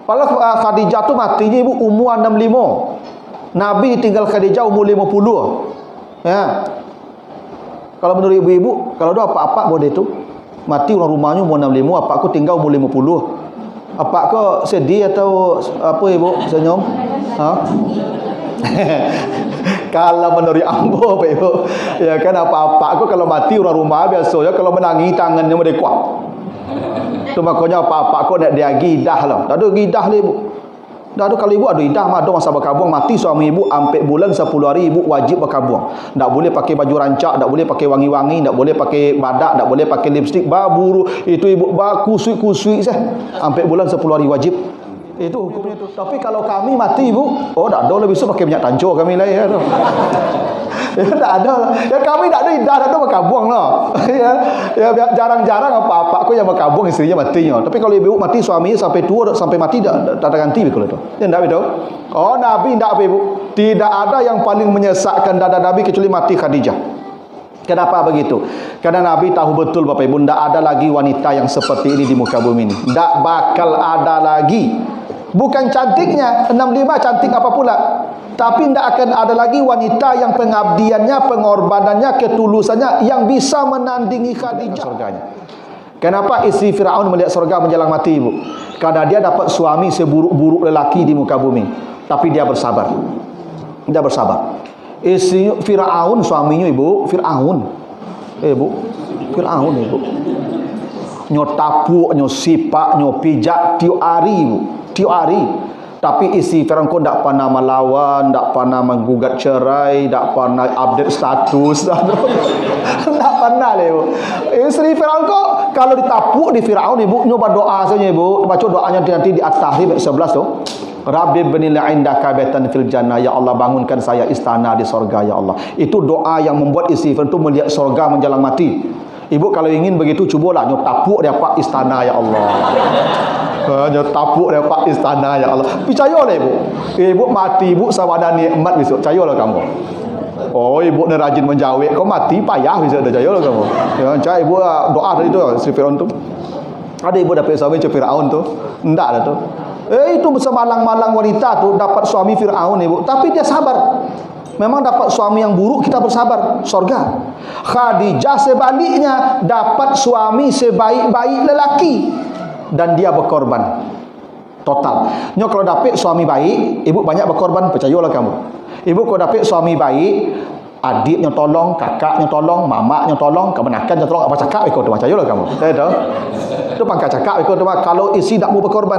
Padahal Khadijah tu matinya ibu umur 65. Nabi tinggal Khadijah umur 50. Ya. Kalau menurut ibu-ibu, kalau ada apa-apa boleh tu. Mati orang rumahnya umur 65, apa aku tinggal umur 50. Apa kau sedih atau apa ibu senyum? Ha? Kalau menurut ambo apa ibu, ya kan apa-apa aku kalau mati orang rumah biasanya kalau menangis tangannya mereka kuat. Tu makanya apa-apa aku nak dia gidah lah. Tak ada gidah lah ibu. Tak ada kalau ibu ada gidah mah ada masa berkabung mati suami ibu ampe bulan 10 hari ibu wajib berkabung. Tak boleh pakai baju rancak, tak boleh pakai wangi-wangi, tak boleh pakai badak, tak boleh pakai lipstick, baburu itu ibu kusui-kusui sah. Ampe bulan 10 hari wajib. Itu hukumnya tu. Tapi kalau kami mati ibu, oh tak ada lah besok pakai minyak tancur kami lah ya tu. Ya tak ada lah. Ya kami tak ada idah, tak ada berkabung lah. Ya jarang-jarang apa-apa aku yang berkabung istrinya matinya. Tapi kalau ibu mati suaminya sampai tua sampai mati tak ada ganti kalau tu. Ya tak betul. Oh Nabi tak apa ibu. Tidak ada yang paling menyesakkan dada Nabi kecuali mati Khadijah. Kenapa begitu? Karena Nabi tahu betul Bapak Ibu, tidak ada lagi wanita yang seperti ini di muka bumi ini. Tidak bakal ada lagi. Bukan cantiknya, 65 cantik apa pula. Tapi tidak akan ada lagi wanita yang pengabdiannya, pengorbanannya, ketulusannya yang bisa menandingi Khadijah surganya. Kenapa isteri Firaun melihat surga menjelang mati ibu? Karena dia dapat suami seburuk-buruk lelaki di muka bumi. Tapi dia bersabar. Dia bersabar. Isteri Firaun suaminya ibu, Firaun. Ibu, Firaun ibu. Nyo tapuk, nyo sipak, nyo pijak tiap hari ibu. Tiap hari. Tapi isteri Firaun kau tak pernah melawan, tak pernah menggugat cerai, tak pernah update status, tak pernah lah ibu. Isteri Firaun kau kalau ditapuk di Firaun ibu, nyoba doa saja ibu, baca doanya nanti di At-Tahrim 11 tu. Rabbi bnil indaka baitan fil jannah, ya Allah bangunkan saya istana di sorga ya Allah. Itu doa yang membuat isteri Firaun itu melihat sorga menjelang mati. Ibu kalau ingin begitu cubalah nyotapuk dia pak istana ya Allah. Nyotapuk dia pak istana ya Allah. Percayalah ibu. Ibu mati ibu sawada nikmat besok. Percayalah kamu. Oh ibu ni rajin menjawab, kau mati payah besok dah. Percayalah kamu. Ya cak ibu doa tadi tu isteri Firaun tu. Ada ibu dapat suami macam Firaun tu. Endak lah tu. Itu semalang-malang wanita tu dapat suami Firaun ibu, tapi dia sabar. Memang dapat suami yang buruk kita bersabar, surga. Khadijah sebaliknya dapat suami sebaik-baik lelaki dan dia berkorban total. Nyo kalau dapat suami baik, ibu banyak berkorban, percayalah kamu. Ibu kalau dapat suami baik, adiknya tolong, kakaknya tolong, mamaknya tolong, kebenakannya tolong, apa cakap ikut tu percayalah kamu. Itu pangkat cakap ikut tu. Kalau isi tak mau berkorban,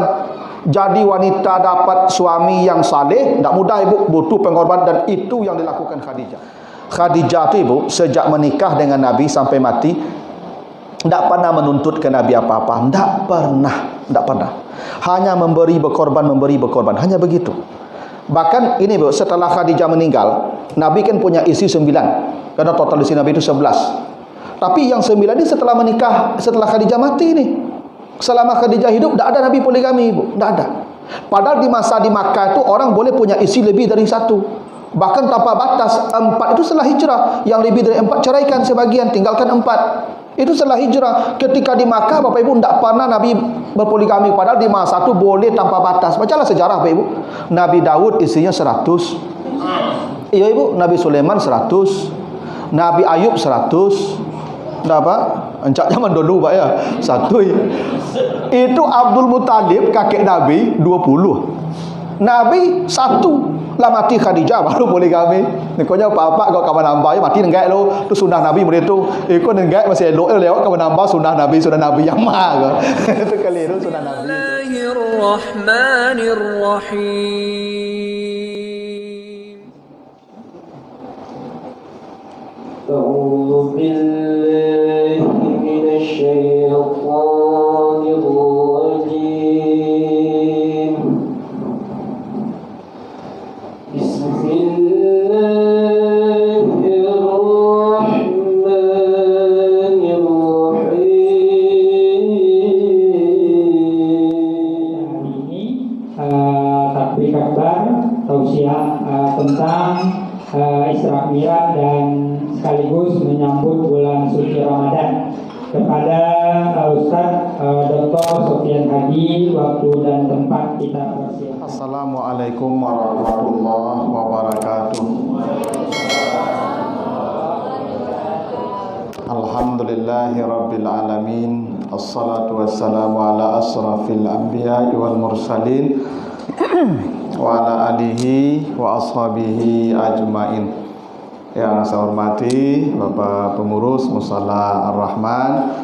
jadi wanita dapat suami yang saleh tak mudah ibu, butuh pengorbanan, dan itu yang dilakukan Khadijah. Khadijah tu ibu sejak menikah dengan Nabi sampai mati tak pernah menuntut ke Nabi apa-apa, tak pernah. Hanya memberi berkorban, hanya begitu. Bahkan ini ibu, setelah Khadijah meninggal, Nabi kan punya isteri 9, karena total isteri Nabi itu 11. Tapi yang 9 ini setelah menikah, setelah Khadijah mati ini. Selama Khadijah hidup tak ada Nabi poligami ibu, tak ada. Padahal di masa di Makkah itu orang boleh punya isteri lebih dari satu, bahkan tanpa batas. 4 itu setelah hijrah, yang lebih dari 4 ceraikan sebagian, tinggalkan 4. Itu setelah hijrah. Ketika di Makkah Bapak Ibu tak pernah Nabi berpoligami, padahal di masa itu boleh tanpa batas. Bacalah sejarah Bapak Ibu. Nabi Daud istrinya 100. Iya ibu, Nabi Sulaiman 100, Nabi Ayub 100. Dah apa? Encak zaman dulu Pak ya. 1. Itu Abdul Muttalib kakek Nabi 20. Nabi 1. Lah mati Khadijah baru poligami. Nikahnya apa-apa kau kawan nambah ya mati nenggak lo. Tu sunah Nabi murid tu. Ikut nenggak masih elok lewat kawan nambah sunah Nabi yang mah. Itu keliru sunah Nabi. Bismillahirrahmanirrahim. أعوذ بالله من الشيطان الرجيم بسم الله الرحمن الرحيم. Takbir kabar tausiah tentang Isra Mi'raj dan sekaligus menyambut bulan suci Ramadan kepada Ustaz Dr. Sofian Hadi. Waktu dan tempat kita persilakan. Assalamualaikum warahmatullahi wabarakatuh. Alhamdulillahi rabbil alamin. Assalatu wassalamu ala asrafil anbiya'i wal mursalin wa ala alihi wa ashabihi ajmain. Yang saya hormati Bapak Pengurus Musala Ar-Rahman,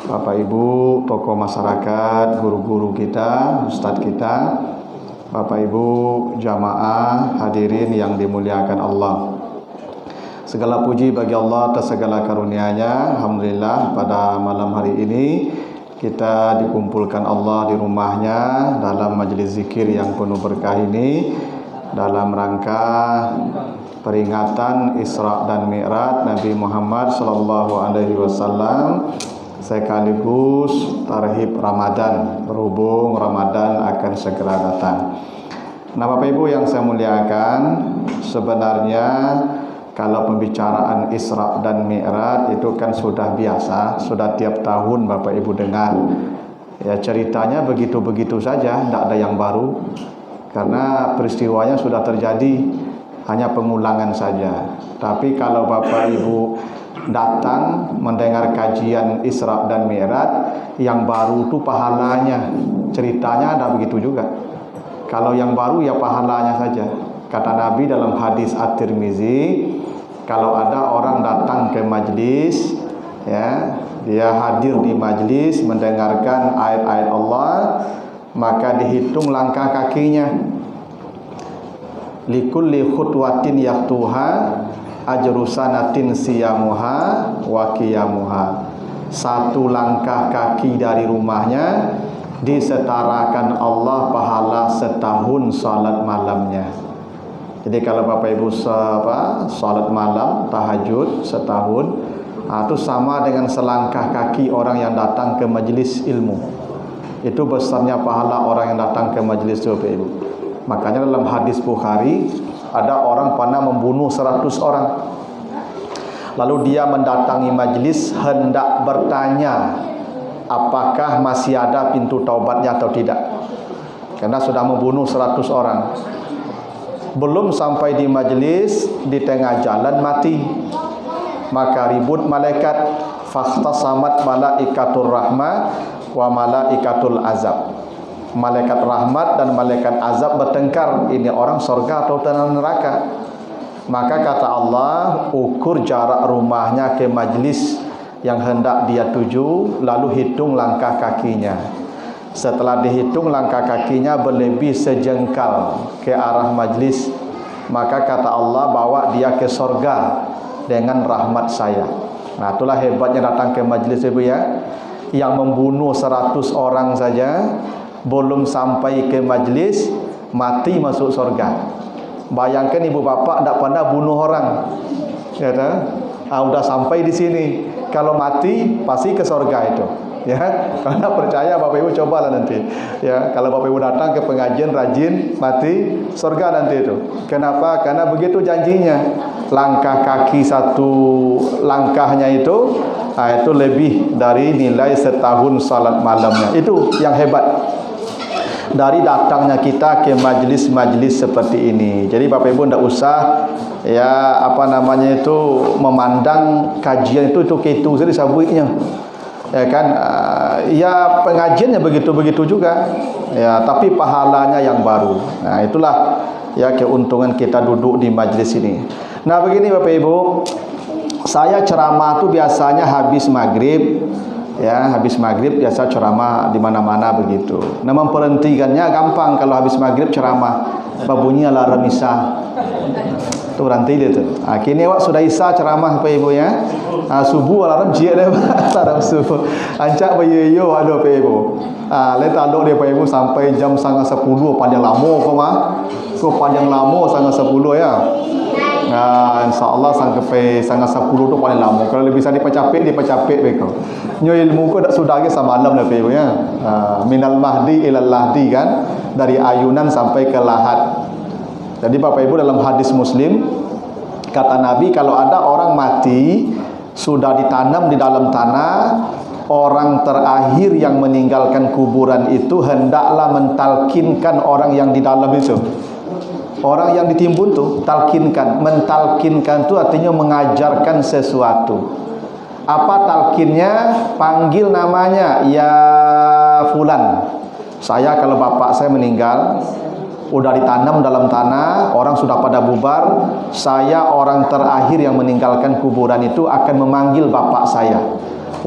Bapak Ibu tokoh masyarakat, guru-guru kita, ustadz kita, Bapak Ibu jamaah hadirin yang dimuliakan Allah. Segala puji bagi Allah atas segala karunia-Nya. Alhamdulillah pada malam hari ini kita dikumpulkan Allah di rumahnya dalam majelis zikir yang penuh berkah ini, dalam rangka peringatan Isra dan Mi'raj Nabi Muhammad sallallahu alaihi wasallam, sekaligus tarhib Ramadan, berhubung Ramadan akan segera datang. Nah, Bapak Ibu yang saya muliakan, sebenarnya kalau pembicaraan Isra dan Mi'raj itu kan sudah biasa, sudah tiap tahun Bapak Ibu dengar. Ya, ceritanya begitu-begitu saja, tidak ada yang baru. Karena peristiwanya sudah terjadi, hanya pengulangan saja. Tapi kalau Bapak Ibu datang mendengar kajian Isra dan Mi'raj, yang baru itu pahalanya. Ceritanya ada begitu juga. Kalau yang baru ya pahalanya saja. Kata Nabi dalam hadis At-Tirmizi, kalau ada orang datang ke majlis, ya, dia hadir di majlis mendengarkan ayat-ayat Allah, maka dihitung langkah kakinya. Likulli khutwatin yaktuha ajru sanatin siyamuha wa qiyamuha. Satu langkah kaki dari rumahnya disetarakan Allah pahala setahun salat malamnya. Jadi kalau Bapak Ibu salat malam tahajud setahun, itu sama dengan selangkah kaki orang yang datang ke majelis ilmu. Itu besarnya pahala orang yang datang ke majelis itu, Bapak Ibu. Makanya dalam hadis Bukhari ada orang pernah membunuh 100 orang. Lalu dia mendatangi majelis hendak bertanya apakah masih ada pintu taubatnya atau tidak. Karena sudah membunuh 100 orang. Belum sampai di majelis, di tengah jalan mati. Maka ribut malaikat, fakhtasamat malaikatur rahmah wa malaikatul azab. Malaikat rahmat dan malaikat azab bertengkar, ini orang surga atau neraka. Maka kata Allah, ukur jarak rumahnya ke majlis yang hendak dia tuju, lalu hitung langkah kakinya. Setelah dihitung langkah kakinya berlebih sejengkal ke arah majlis, maka kata Allah, bawa dia ke surga dengan rahmat saya. Nah, itulah hebatnya datang ke majlis, Ibu ya. Yang membunuh 100 orang saja, belum sampai ke majlis, mati masuk surga. Bayangkan ibu bapak tidak pernah bunuh orang, ya kan? Udah sampai di sini, kalau mati pasti ke surga itu, ya. Karena percaya Bapak Ibu, cobalah nanti, ya. Kalau Bapak Ibu datang ke pengajian rajin, mati surga nanti itu. Kenapa? Karena begitu janjinya. Langkah kaki satu langkahnya itu, itu lebih dari nilai setahun salat malamnya. Itu yang hebat dari datangnya kita ke majlis-majlis seperti ini. Jadi Bapak Ibu tidak usah memandang kajian itu gitu saja sabuinya. Ya kan, ya pengajiannya begitu-begitu juga. Ya, tapi pahalanya yang baru. Nah, itulah ya keuntungan kita duduk di majlis ini. Nah, begini Bapak Ibu, saya ceramah tuh biasanya habis maghrib. Ya, habis maghrib biasa ceramah di mana-mana begitu. Nah, memperhentikannya gampang kalau habis maghrib ceramah. Babunyi alarm isya. Tuh rantai dia tuh. Kini awak sudah isya ceramah Bapak Ibu ya. Subuh alarm jiak dah alarm subuh. Ancak bayo ada Bapak Ibu. Leta dok dia Bapak Ibu sampai jam 9:30 panjang lama kau mah. Kau panjang lama 9:30 ya. InsyaAllah sampai 9:30 tu paling lama. Kalau lebih bisa dipecapik beko. Nyo ilmu ko dak sudah ke semalam dah Bapak Ibu ya. Minal mahdi ilal lahdi kan, dari ayunan sampai ke lahat. Jadi Bapak Ibu dalam hadis Muslim kata Nabi, kalau ada orang mati sudah ditanam di dalam tanah, orang terakhir yang meninggalkan kuburan itu hendaklah mentalkinkan orang yang di dalam itu. Orang yang ditimbun tu talkinkan. Mentalkinkan tu artinya mengajarkan sesuatu. Apa talkinnya? Panggil namanya, ya fulan. Saya kalau bapak saya meninggal, udah ditanam dalam tanah, orang sudah pada bubar, saya orang terakhir yang meninggalkan kuburan itu akan memanggil bapak saya.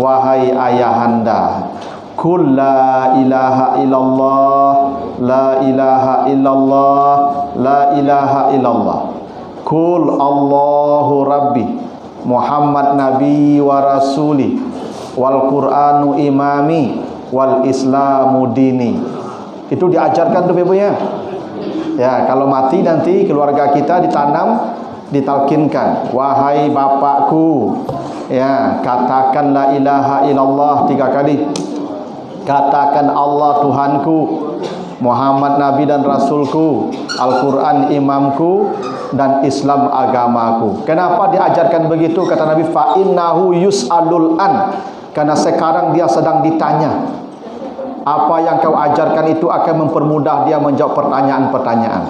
Wahai ayahanda, Qul la ilaha illallah, la ilaha illallah, la ilaha illallah. Qul Allahu Rabbi, Muhammad Nabi wa Rasuli, wal Qur'anu imami, wal Islamu dini. Itu diajarkan tuh ibu ya. Ya, kalau mati nanti keluarga kita ditanam, ditalkinkan. Wahai bapakku, ya, katakan la ilaha illallah 3 kali. Katakan Allah Tuhanku, Muhammad Nabi dan Rasulku, Al-Quran imamku, dan Islam agamaku. Kenapa diajarkan begitu? Kata Nabi, fa innahu yus'alul an, karena sekarang dia sedang ditanya. Apa yang kau ajarkan itu akan mempermudah dia menjawab pertanyaan-pertanyaan.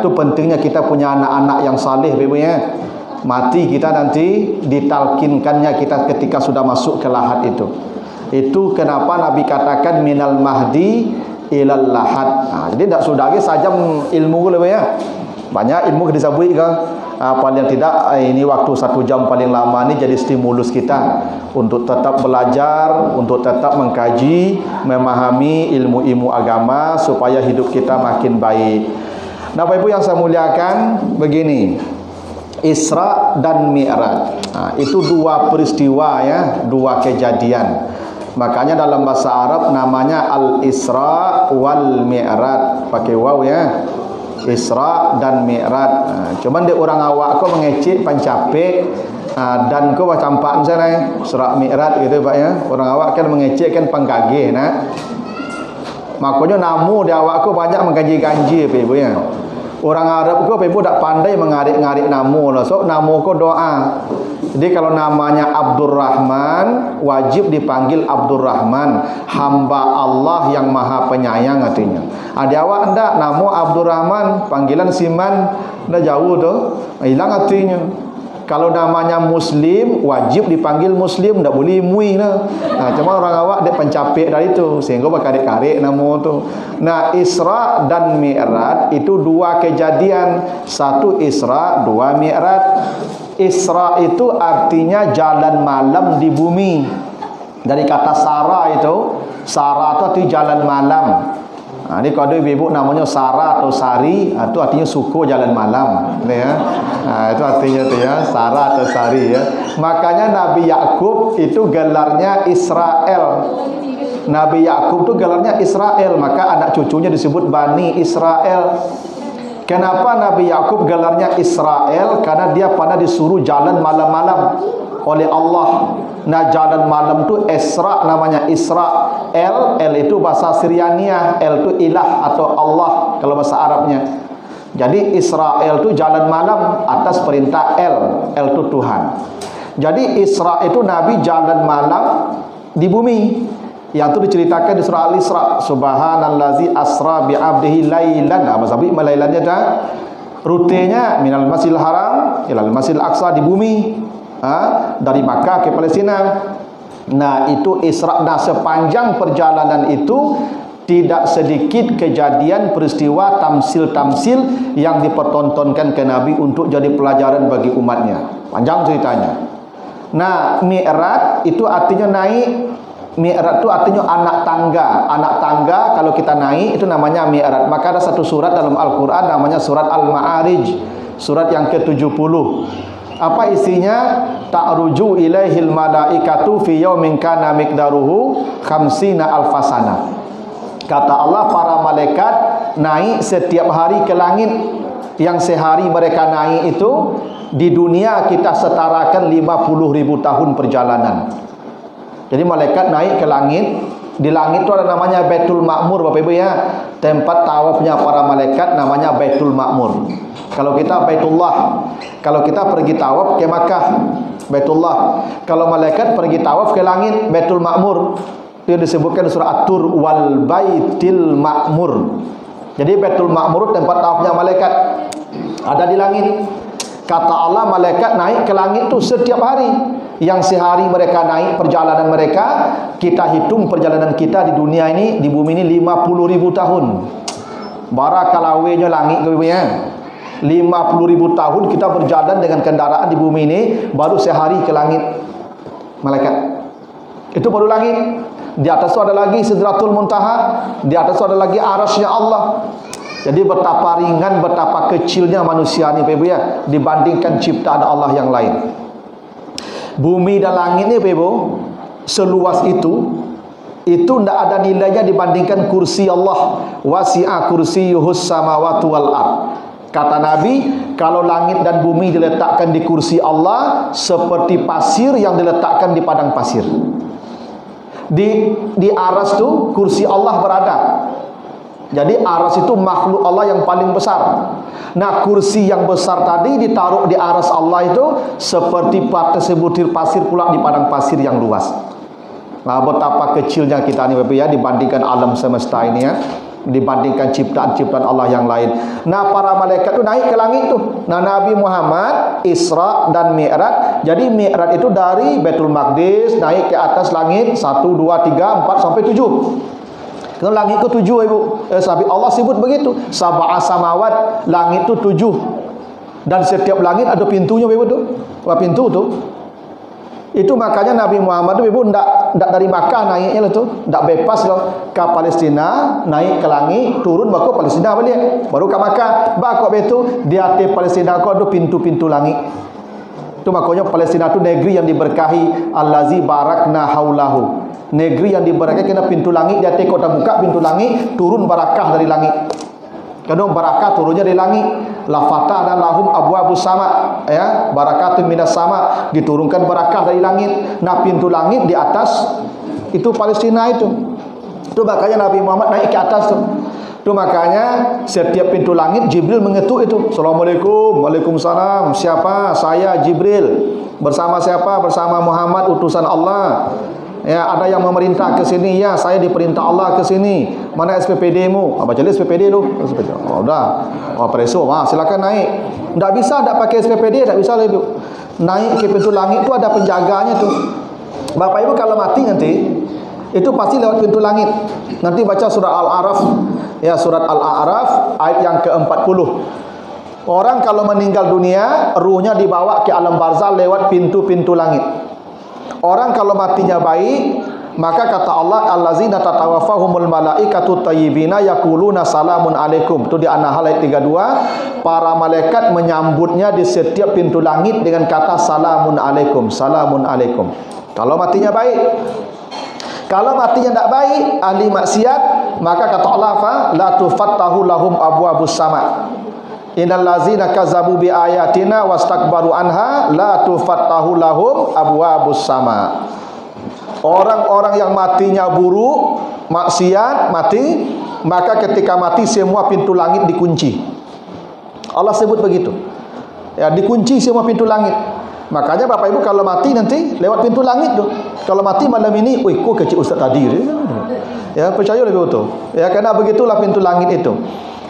Itu pentingnya kita punya anak-anak yang saleh, Ibu ya. Mati kita nanti ditalkinkannya kita ketika sudah masuk ke lahat itu. Itu kenapa Nabi katakan minal mahdi ilal lahad. Jadi tak sudah lagi sajam ilmu Ibu ya. Banyak ilmu disabui ke. Paling tidak ini waktu 1 jam paling lama ni jadi stimulus kita untuk tetap belajar, untuk tetap mengkaji, memahami ilmu-ilmu agama supaya hidup kita makin baik. Nah, Bapak Ibu yang saya muliakan, begini, Isra dan Mi'raj, itu 2 peristiwa ya, 2 kejadian. Makanya dalam bahasa Arab namanya Al-Isra wal Mi'raj, pakai waw ya. Isra dan Mi'raj. Cuman dia orang awak kau mengecek pancapek dan kau campak sana Isra Mi'raj gitu Pak ya. Orang awak kan mengecek kan panggage nah. Makanya namu di awak kau banyak mengganji-ganji Pak Ibu ya. Orang Arab kau Pak Ibu tak pandai mengarik-ngarik namu lah. So namu kau doa. Jadi kalau namanya Abdurrahman wajib dipanggil Abdurrahman, hamba Allah yang maha penyayang artinya. Ada awak ndak namo Abdurrahman, panggilan Siman dah jauh tu, hilang artinya. Kalau namanya Muslim wajib dipanggil Muslim, ndak boleh mui lah. Cuma orang awak dia pencapek dari itu sehingga berkarik-karik namo tu. Nah, Isra dan Mi'raj itu 2 kejadian, 1 Isra, 2 Mi'raj. Isra itu artinya jalan malam di bumi. Dari kata Sara itu, Sara itu artinya jalan malam. Ini kalau ibu namanya Sara atau Sari, itu artinya suku jalan malam. Ya. Itu artinya itu ya, Sara atau Sari ya. Makanya Nabi Yakub itu gelarnya Israel. Nabi Yakub itu gelarnya Israel, maka anak cucunya disebut Bani Israel. Kenapa Nabi Yakub gelarnya Israel? Karena dia pernah disuruh jalan malam-malam oleh Allah. Nah, jalan malam tu Isra namanya, Isra. El itu bahasa Syriania, El itu ilah atau Allah kalau bahasa Arabnya. Jadi Israel itu jalan malam atas perintah El itu Tuhan. Jadi Isra itu Nabi jalan malam di bumi. Yang itu diceritakan di surah Al-Isra, subhanallazi asra bi'abdihi lailan. Bahasa Arab malailannya dah rutenya minal masjidil haram ilal masjidil aqsa di bumi, dari Makkah ke Palestina. Nah, itu Isra. Nah, sepanjang perjalanan itu tidak sedikit kejadian peristiwa tamsil-tamsil yang dipertontonkan ke Nabi untuk jadi pelajaran bagi umatnya. Panjang ceritanya. Nah, Mi'raj itu artinya naik. Mi'raj itu artinya anak tangga. Anak tangga kalau kita naik itu namanya Mi'raj. Maka ada satu surat dalam Al-Quran namanya surat Al-Ma'arij, surat yang ke-70. Apa isinya? Ta'ruju ilaihil malaikatu fi yaumin kana miqdaruhu khamsina alfasana. Kata Allah, para malaikat naik setiap hari ke langit. Yang sehari mereka naik itu di dunia kita setarakan 50.000 tahun perjalanan. Jadi malaikat naik ke langit. Di langit itu ada namanya Baitul Ma'mur Bapak Ibu ya. tempat tawafnya para malaikat namanya Baitul Ma'mur. Kalau kita Baitullah, kalau kita pergi tawaf ke Makkah, Baitullah. Kalau malaikat pergi tawaf ke langit, Baitul Ma'mur. Itu disebutkan surah At-Tur, wal Baitil Ma'mur. Jadi Baitul Ma'mur tempat tawafnya malaikat ada di langit. Kata Allah, malaikat naik ke langit tu setiap hari. Yang sehari mereka naik perjalanan mereka, kita hitung perjalanan kita di dunia ini, di bumi ini 50.000 tahun. Barakalawenya langit ke bumi ya. 50.000 tahun kita berjalan dengan kendaraan di bumi ini, baru sehari ke langit malaikat. Itu baru langit. Di atas itu ada lagi Sidratul Muntaha, di atas itu ada lagi arasy Allah. Jadi betapa ringan, betapa kecilnya manusia ni Pak Ibu ya, dibandingkan ciptaan Allah yang lain. Bumi dan langit ni Pak Ibu, seluas itu tidak ada nilainya dibandingkan kursi Allah. Wasi'a kursiyuhus samawati wal ard. Kata Nabi, kalau langit dan bumi diletakkan di kursi Allah seperti pasir yang diletakkan di padang pasir. Di aras tu kursi Allah berada. Jadi aras itu makhluk Allah yang paling besar. Nah, kursi yang besar tadi ditaruh di aras Allah itu seperti sebutir pasir pula di padang pasir yang luas. Nah, betapa kecilnya kita ni Bapak ya, dibandingkan alam semesta ini ya, dibandingkan ciptaan-ciptaan Allah yang lain. Nah, para malaikat itu naik ke langit tu. Nah, Nabi Muhammad Isra dan Mi'raj. Jadi Mi'raj itu dari Baitul Maqdis naik ke atas langit 1, 2, 3, 4 sampai 7. Kalau langit ke 7 Ibu, sabit Allah sebut begitu. Sab'a samawat, langit tu 7. Dan setiap langit ada pintunya Ibu tu. Apa pintu tu? Itu makanya Nabi Muhammad tu Ibu ndak dari Makkah naiknya lah tu, ndak bebas lah ke Palestina, naik ke langit, turun baru Palestina balik. Baru ke Makkah, baru betul di atas Palestina kau ada pintu-pintu langit. Itu makanya Palestina tu negeri yang diberkahi, allazi barakna haulahu. Negeri yang diberkahi kena pintu langit, di atas kota buka pintu langit, turun barakah dari langit. Karena barakah turunnya dari langit. La fatahna lahum abwabus sama, ya, barakatun minas sama, diturunkan barakah dari langit. Nah, pintu langit di atas itu Palestina itu. Itu makanya Nabi Muhammad naik ke atas tu. Itu makanya setiap pintu langit Jibril mengetuk itu. Assalamualaikum, waalaikumsalam. Siapa? Saya Jibril. Bersama siapa? Bersama Muhammad utusan Allah. Ya, ada yang memerintah ke sini. Ya, saya diperintah Allah ke sini. Mana SPPD-mu? Baca lihat SPPD tu. Oh, dah. Oh, preso. Silakan naik. Tak bisa tak pakai SPPD, tak bisa lagi. Naik ke pintu langit tu ada penjaganya tu. Bapak Ibu kalau mati nanti, itu pasti lewat pintu langit. Nanti baca surat Al-A'raf. Ya, surat Al-A'raf ayat yang ke-40. Orang kalau meninggal dunia, ruhnya dibawa ke alam barzah lewat pintu-pintu langit. Orang kalau matinya baik, maka kata Allah, allazina tatawaffahumul malaikatu thayyibina yaquluna salamun alaikum. Itu di An-Nahl ayat 32, para malaikat menyambutnya di setiap pintu langit dengan kata salamun alaikum, salamun alaikum. Kalau matinya baik. Kalau matinya tidak baik, ahli maksiat, maka kata Allah apa? La tufattahu lahum abwabus sama. Innal ladzina kazzabu bi ayatina wastakbaru anha la tufattahu lahum abwabus sama. Orang-orang yang matinya buruk, maksiat, mati, maka ketika mati semua pintu langit dikunci. Allah sebut begitu. Ya, dikunci semua pintu langit. Makanya Bapak Ibu kalau mati nanti lewat pintu langit tu. Kalau mati malam ini, wih, kok kecil Ustaz tadi. Ya, percaya lebih betul. Ya, karena begitulah pintu langit itu.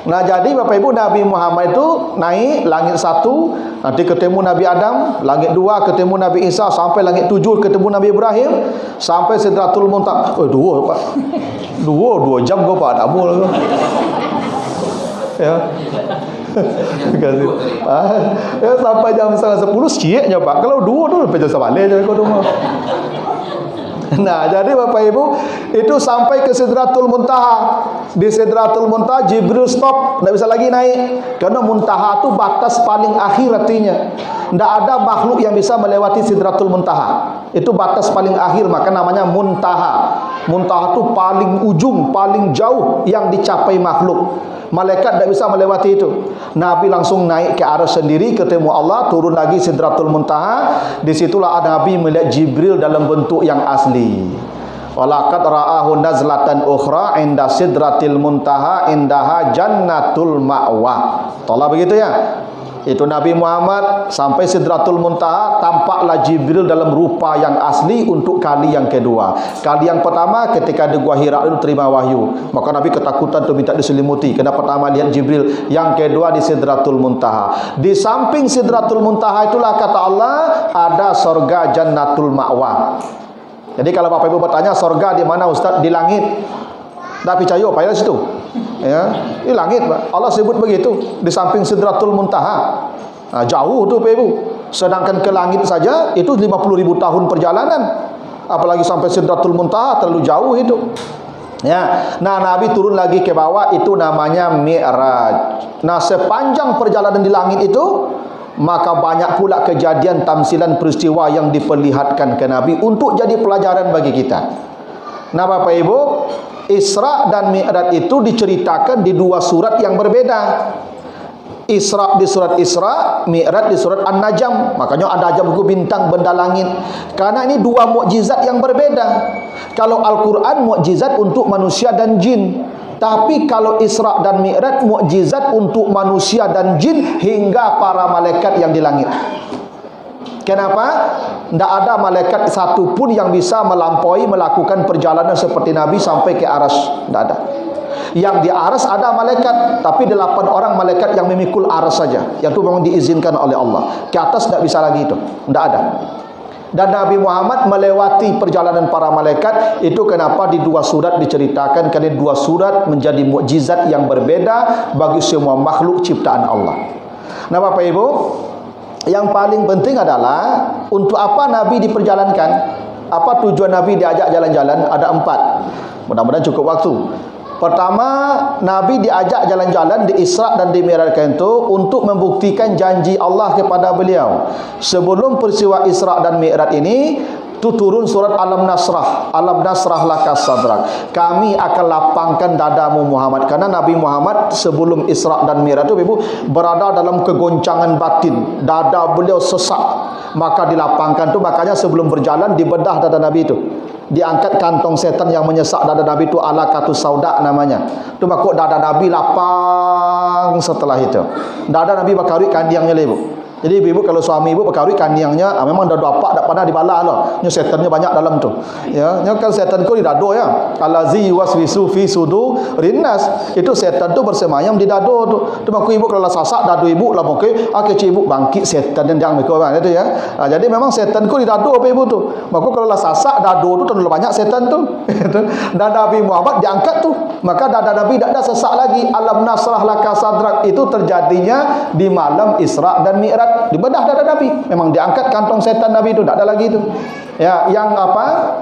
Nah, jadi Bapak Ibu, Nabi Muhammad itu naik langit 1, nanti ketemu Nabi Adam, langit 2 ketemu Nabi Isa, sampai langit 7 ketemu Nabi Ibrahim, sampai Sidratul Muntaha. Oh, 2 Pak. 2 jam kau Pak, tak boleh. Ya. Terima kasih. Ya, sampai jam 10 sikitnya Pak. Kalau 2 tu sampai jam 9 je kau rumah. Nah, jadi Bapak Ibu, itu sampai ke Sidratul Muntaha. Di Sidratul Muntaha Jibril stop, tidak bisa lagi naik. Karena Muntaha itu batas paling akhir artinya. Tidak ada makhluk yang bisa melewati Sidratul Muntaha. Itu batas paling akhir, maka namanya Muntaha. Muntaha itu paling ujung, paling jauh yang dicapai makhluk. Malaikat tidak bisa melewati itu. Nabi langsung naik ke arah sendiri, ketemu Allah, turun lagi Sidratul Muntaha. Disitulah Nabi melihat Jibril dalam bentuk yang asli. Walaqad ra'ahu nazlatan ukhra inda sidratil muntaha indaha jannatul ma'wa. Tolak begitu ya. Itu Nabi Muhammad sampai Sidratul Muntaha, tampaklah Jibril dalam rupa yang asli untuk kali yang kedua. Kali yang pertama ketika di Gua Hira itu terima wahyu, maka Nabi ketakutan tu minta diselimuti. Kena pertama lihat Jibril, yang kedua di Sidratul Muntaha. Di samping Sidratul Muntaha itulah kata Allah ada sorga Jannatul Ma'wa. Jadi kalau Bapak Ibu bertanya sorga di mana Ustaz? Di langit. Tak percaya apa ya situ? Ya, di langit Pak. Allah sebut begitu, di samping Sidratul Muntaha. Nah, jauh tu Pak Ibu. Sedangkan ke langit saja itu 50.000 tahun perjalanan. Apalagi sampai Sidratul Muntaha, terlalu jauh itu. Ya. Nah, Nabi turun lagi ke bawah, itu namanya Mi'raj. Nah, sepanjang perjalanan di langit itu maka banyak pula kejadian tamsilan peristiwa yang diperlihatkan ke Nabi untuk jadi pelajaran bagi kita. Nah, Bapak Ibu, Isra dan Mi'raj itu diceritakan di dua surat yang berbeda. Isra di surat Isra, Mi'raj di surat An-Najm. Makanya An-Najm itu bintang benda langit. Karena ini dua mukjizat yang berbeda. Kalau Al-Quran mukjizat untuk manusia dan jin. Tapi kalau Isra dan Mi'raj mukjizat untuk manusia dan jin hingga para malaikat yang di langit. Kenapa? Tidak ada malaikat satu pun yang bisa melampaui melakukan perjalanan seperti Nabi sampai ke aras. Tidak ada. Yang di aras ada malaikat, tapi 8 orang malaikat yang memikul aras saja. Yang itu memang diizinkan oleh Allah. Ke atas tidak bisa lagi itu. Tidak ada. Dan Nabi Muhammad melewati perjalanan para malaikat. Itu kenapa di dua surat diceritakan, kerana dua surat menjadi mukjizat yang berbeda bagi semua makhluk ciptaan Allah. Nah, Bapak Ibu, yang paling penting adalah untuk apa Nabi diperjalankan? Apa tujuan Nabi diajak jalan-jalan? Ada 4. Mudah-mudahan cukup waktu. Pertama, Nabi diajak jalan-jalan di Isra dan di Mi'raj itu untuk membuktikan janji Allah kepada beliau. Sebelum peristiwa Isra dan Mi'raj ini, itu turun surat Alam Nasrah. Alam Nasrah laka sadrak. Kami akan lapangkan dadamu Muhammad. Karena Nabi Muhammad sebelum Isra dan Mi'raj itu Ibu berada dalam kegoncangan batin. Dada beliau sesak. Maka dilapangkan tu. Makanya sebelum berjalan dibedah dada Nabi itu. Diangkat kantong setan yang menyesak dada Nabi itu, alaqatus sauda namanya. Tu maka dada Nabi lapang setelah itu. Dada Nabi bakari kandiangnya Ibu. Jadi ibu kalau suami ibu berkahwin kaniangnya memang dah dapat dak pandai dibalah lah. Nya setannya banyak dalam tu. Ya, nya kan setan ku di dado ya. Allazi waswisu fi sudurin nas. Itu setan tu bersemayam di dado tu. Tu mak ibu kalau sasak dado ibu lah moke ake ibu bangkit setan dan jangan meko kan itu ya. Jadi memang setan ku di dado apa ibu tu. Maka kalau lah sasak dado tu terlalu banyak setan tu. Dan Nabi Muhammad diangkat tu. Maka dada Nabi tak ada sesak lagi. Alam nasrah laka sadrak itu terjadinya di malam Isra dan Mi'raj. Dibedah dada Nabi. Memang diangkat kantong setan Nabi itu, tak ada lagi itu. Ya, yang apa?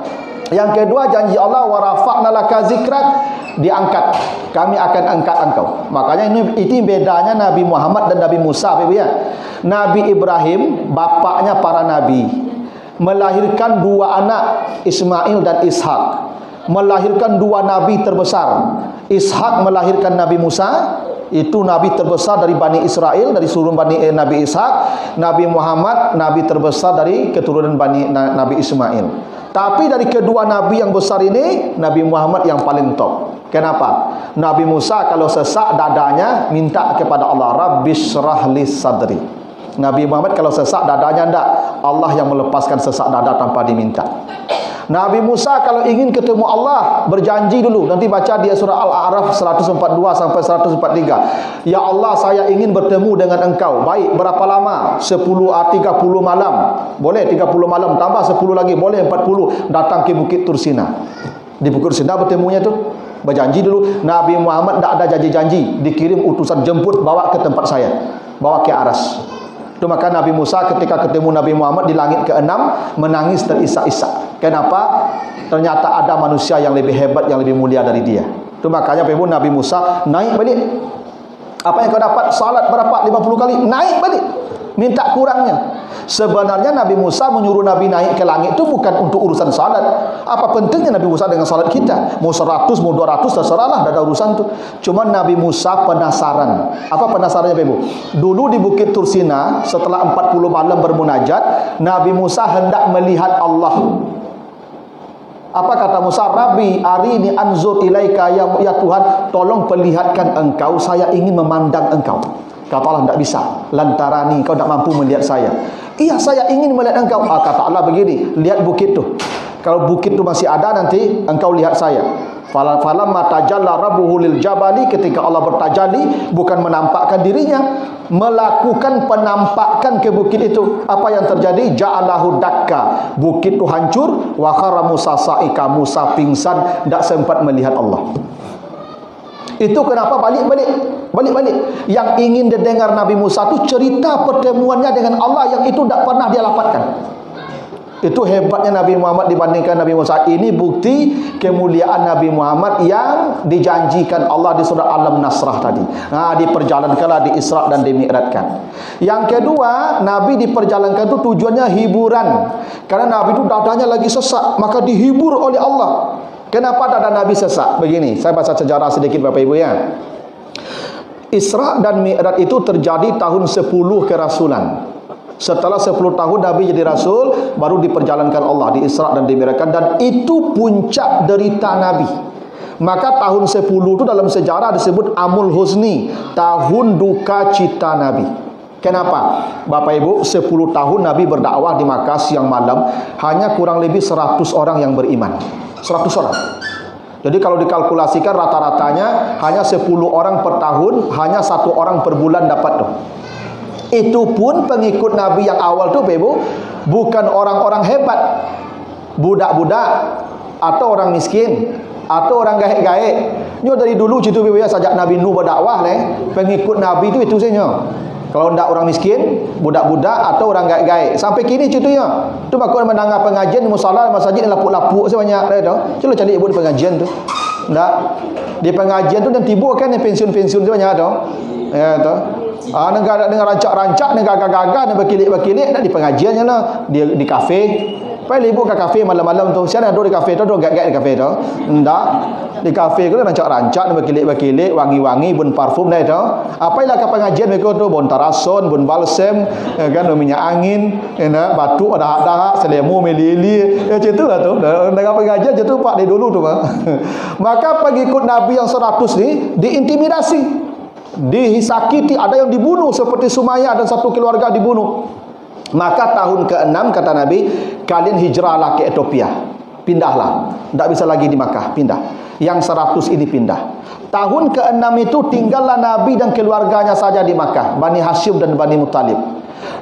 Yang kedua janji Allah wa rafa'na laka zikrak, diangkat. Kami akan angkat engkau. Makanya ini bedanya Nabi Muhammad dan Nabi Musa, Ibu ya. Nabi Ibrahim bapaknya para nabi, melahirkan 2 anak, Ismail dan Ishak. Melahirkan 2 nabi terbesar. Ishak melahirkan Nabi Musa. Itu nabi terbesar dari Bani Israel, dari suruh Nabi Ishak. Nabi Muhammad nabi terbesar dari keturunan Nabi Ismail. Tapi dari kedua nabi yang besar ini, Nabi Muhammad yang paling top. Kenapa? Nabi Musa kalau sesak dadanya minta kepada Allah, Rabbishrah li sadri. Nabi Muhammad kalau sesak dadanya enggak, Allah yang melepaskan sesak dada tanpa diminta. Nabi Musa kalau ingin ketemu Allah berjanji dulu. Nanti baca dia surah Al-A'raf 142 sampai 143. Ya Allah, saya ingin bertemu dengan engkau. Baik, berapa lama? 30 malam. Boleh 30 malam, tambah 10 lagi, boleh 40. Datang ke Bukit Tursina. Di Bukit Tursina bertemunya tu. Berjanji dulu. Nabi Muhammad tak ada janji-janji. Dikirim utusan jemput, bawa ke tempat saya. Bawa ke aras. Itu maka Nabi Musa ketika ketemu Nabi Muhammad di langit ke-6 menangis terisak-isak. Kenapa? Ternyata ada manusia yang lebih hebat, yang lebih mulia dari dia. Itu makanya Nabi Musa naik balik. Apa yang kau dapat? Salat berapa? 50 kali. Naik balik. Minta kurangnya. Sebenarnya Nabi Musa menyuruh Nabi naik ke langit itu bukan untuk urusan salat. Apa pentingnya Nabi Musa dengan salat kita? Mau 100, mau 200, terserahlah, tidak ada urusan tu. Cuma Nabi Musa penasaran. Apa penasarannya Ibu? Dulu di Bukit Tursina setelah 40 malam bermunajat, Nabi Musa hendak melihat Allah. Apa kata Musa? Rabbi arini anzur ilaika, ya Tuhan, tolong perlihatkan engkau, saya ingin memandang engkau. Kata Allah, tidak bisa. Lantarani, kau tidak mampu melihat saya. Iya, saya ingin melihat engkau. Kata Allah begini, lihat bukit tu. Kalau bukit tu masih ada, nanti engkau lihat saya. Falamma tajalla rabbuhu lil jabali, ketika Allah bertajalli, bukan menampakkan dirinya, melakukan penampakan ke bukit itu. Apa yang terjadi? Ja'alahu dakka, bukit itu hancur. Wa khara Musa sa'ika, Musa pingsan, tidak sempat melihat Allah. Itu kenapa balik-balik. Yang ingin didengar Nabi Musa itu cerita pertemuannya dengan Allah yang itu tidak pernah dia lapatkan. Itu hebatnya Nabi Muhammad dibandingkan Nabi Musa. Ini bukti kemuliaan Nabi Muhammad yang dijanjikan Allah di surah Al-Nasrah tadi. Diperjalankanlah, di Isra' dan di Mi'rajkan. Yang kedua, Nabi diperjalankan itu tujuannya hiburan. Karena Nabi itu dadanya lagi sesak, maka dihibur oleh Allah. Kenapa dada Nabi sesak? Begini, saya baca sejarah sedikit Bapak Ibu ya. Isra' dan Mi'raj itu terjadi tahun 10 kerasulan. Setelah 10 tahun Nabi jadi Rasul, baru diperjalankan Allah di Isra' dan di Mi'rajkan. Dan itu puncak derita Nabi. Maka tahun 10 itu dalam sejarah disebut Amul Huzni, tahun duka cita Nabi. Kenapa? Bapak Ibu, 10 tahun Nabi berdakwah di Makkah siang malam, hanya kurang lebih 100 orang yang beriman. 100 orang. Jadi kalau dikalkulasikan rata-ratanya hanya 10 orang per tahun, hanya 1 orang per bulan dapat tuh. Itu pun pengikut Nabi yang awal tu Ibu, bukan orang-orang hebat, budak-budak atau orang miskin atau orang gaek-gaek. Nyo dari dulu situ Ibu ya, sejak Nabi Nuh berdakwah pengikut Nabi itu saja. Kalau ndak orang miskin, budak-budak atau orang gaek-gaek. Sampai kini contohnya. Tu bakal mendengar pengajian di musala, masjid lapuk-lapuk sebanyak dah tu. Cuba cari ibu di pengajian tu. Ndak. Di pengajian tu dan tiba kan pensiun-pensiun sebanyak tu. Ya tu. Dengan rancak-rancak, dengan gagah-gagah, dengan berkilik-berkilik, nak di pengajiannya lah. Di kafe. Paling ibu ke kafe malam-malam tu. Siapa ada di kafe tu, ada gagak di kafe tu. Ndak. Di kafe tu rancak-rancak, berkilik-berkilik, wangi-wangi, bun parfum dah tu. Apa ialah ke pengajian mereka tu, bun tarason, bun balsem, kan minyak angin, batu ada dahak, selemu melili, macam tu lah tu. Dengan pengajian macam tu pak dari dulu tu. Maka pengikut Nabi yang 100 ni diintimidasi, disakiti, ada yang dibunuh seperti Sumayyah dan satu keluarga dibunuh. Maka tahun ke-6 kata Nabi, kalian hijrahlah ke Ethiopia. Pindahlah. Tak bisa lagi di Makkah, pindah. Yang 100 ini pindah. Tahun ke-6 itu tinggallah Nabi dan keluarganya saja di Makkah, Bani Hashim dan Bani Muttalib.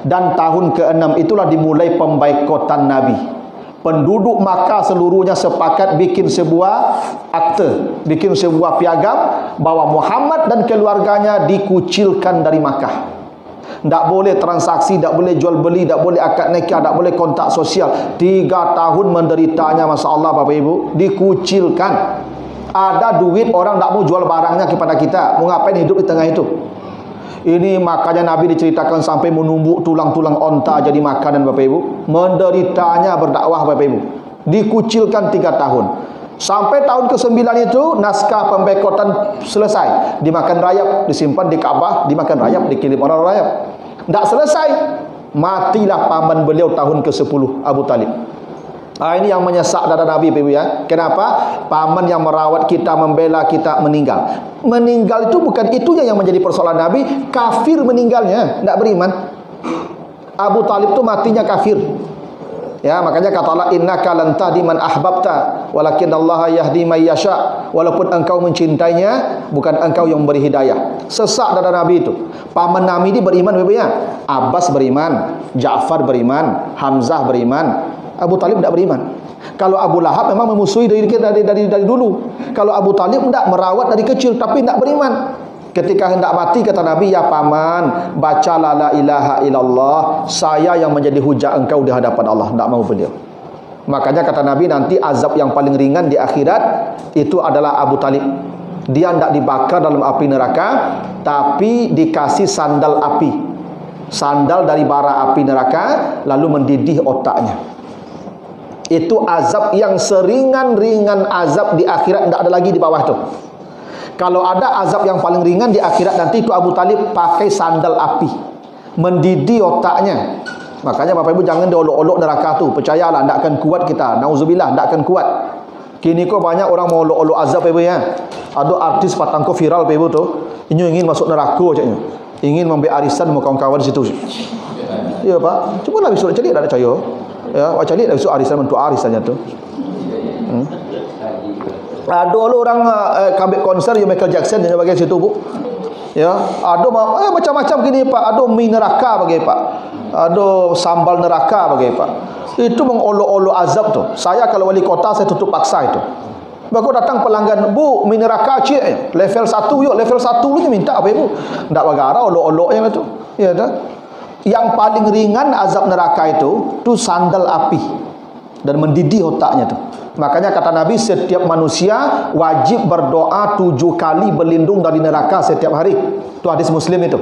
Dan tahun ke-6 itulah dimulai pembaikotan Nabi. Penduduk Makkah seluruhnya sepakat bikin sebuah akte, bikin sebuah piagam bahwa Muhammad dan keluarganya dikucilkan dari Makkah. Tak boleh transaksi, tak boleh jual beli, tak boleh akad nikah, tak boleh kontak sosial. 3 tahun menderitanya, Masya Allah Bapak Ibu, dikucilkan. Ada duit, orang tak mau jual barangnya kepada kita. Mau ngapain hidup di tengah itu? Ini makanya Nabi diceritakan sampai menumbuk tulang-tulang onta jadi makanan Bapak Ibu. Menderitanya berdakwah Bapak Ibu. Dikucilkan 3 tahun. Sampai tahun ke-9 itu naskah pembaikotan selesai. Dimakan rayap, disimpan di Ka'bah, dimakan rayap, dikirim orang rayap. Tak selesai, matilah paman beliau tahun ke-10, Abu Talib. Ini yang menyesak dada Nabi Ibu ya. Kenapa? Paman yang merawat kita, membela kita meninggal. Meninggal itu bukan itunya yang menjadi persoalan Nabi. Kafir meninggalnya, tidak beriman. Abu Talib itu matinya kafir. Ya, makanya kata Allah, innaka lan tahdi man ahbabta walakin Allah yahdi may yasha. Walaupun engkau mencintainya, bukan engkau yang memberi hidayah. Sesak dada Nabi itu. Paman Nabi ini beriman Bapak ya. Abbas beriman, Ja'far beriman, Hamzah beriman, Abu Talib tidak beriman. Kalau Abu Lahab memang memusuhi dari dulu. Kalau Abu Talib tidak, merawat dari kecil tapi tidak beriman. Ketika hendak mati kata Nabi, ya paman, bacalah la ilaha illallah, saya yang menjadi hujah engkau di hadapan Allah. Tidak mau beliau. Makanya kata Nabi, nanti azab yang paling ringan di akhirat itu adalah Abu Talib. Dia tidak dibakar dalam api neraka, tapi dikasih sandal api, sandal dari bara api neraka, lalu mendidih otaknya. Itu azab yang seringan-ringan azab di akhirat, tidak ada lagi di bawah itu. Kalau ada azab yang paling ringan di akhirat nanti, itu Abu Talib pakai sandal api, mendidih otaknya Makanya Bapak Ibu jangan diolok-olok neraka tu. Percayalah, tak akan kuat kita. Nauzubillah, tak akan kuat. Kini kau banyak orang mau olok-olok azab Bapak Ibu ya. Ada artis patangko viral Bapak Ibu tu. Ini ingin masuk neraka caknya. Ingin memberi arisan sama kawan-kawan di situ. Ya Pak. Cuba lah besok cari tak ada percaya. Ya, awak cari lah besok arisan untuk arisannya tu. Ada orang ambil konser yang Michael Jackson yang bagian situ Bu. Ya, ada macam-macam gini Pak. Ada mie neraka bagi Pak. Ada sambal neraka bagi Pak. Itu mengolok-olok azab tu. Saya kalau wali kota saya tutup paksa itu. Baru datang pelanggan, "Bu, mie neraka cik, level 1 yuk, level 1 lu minta apa Ibu?" Ndak bagara olok-olok yang itu. Ya dah. Yang paling ringan azab neraka itu sandal api dan mendidih otaknya tu. Makanya kata Nabi, setiap manusia wajib berdoa 7 kali berlindung dari neraka setiap hari. Itu hadis Muslim itu.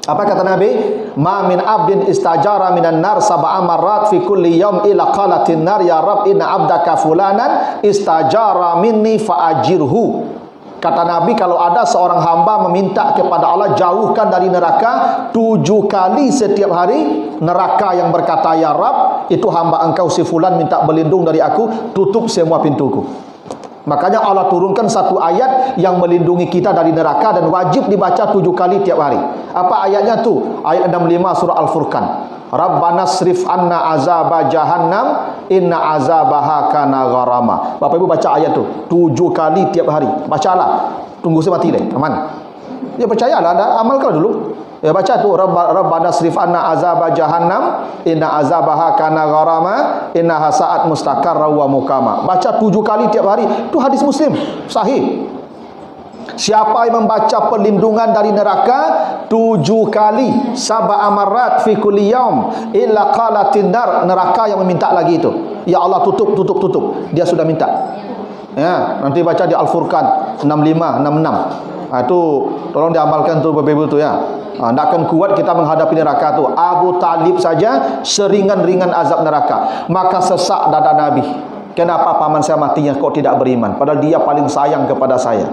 Apa kata Nabi? Ma min abdin istajara minan nar sab'a marrat fi kulli yawm ila qalatin nar ya rab inna abdaka fulanan istajara minni faajirhu. Kata Nabi, kalau ada seorang hamba meminta kepada Allah jauhkan dari neraka 7 kali setiap hari, neraka yang berkata ya Rab, itu hamba engkau si fulan minta berlindung dari aku, tutup semua pintuku. Makanya Allah turunkan satu ayat yang melindungi kita dari neraka dan wajib dibaca 7 kali tiap hari. Apa ayatnya tu? Ayat 65 surah Al-Furqan. Rabbana srif anna azaba jahannam inna azabaha kana gharama. Bapak Ibu baca ayat tu 7 kali tiap hari. Bacalah. Tunggu saya mati deh. Aman. Ya percayalah, anda amalkan dulu. Ya baca tu Rabbana srif anna azaba jahannam inna azabaha kana gharama innaha sa'at mustaqarra wa muqama. Baca 7 kali tiap hari. Itu hadis Muslim sahih. Siapa yang membaca perlindungan dari neraka 7 kali, sab'a marrat fi kulli yaum illa qalatin nar, neraka yang meminta lagi itu, ya Allah tutup, dia sudah minta. Ya, nanti baca di Al-Furqan 65 66. Itu tolong diamalkan tu Bapak Ibu tu ya. Tak akan kuat kita menghadapi neraka tu. Abu Talib saja seringan-ringan azab neraka, maka sesak dada Nabi. Kenapa paman saya matinya kok tidak beriman, padahal dia paling sayang kepada saya,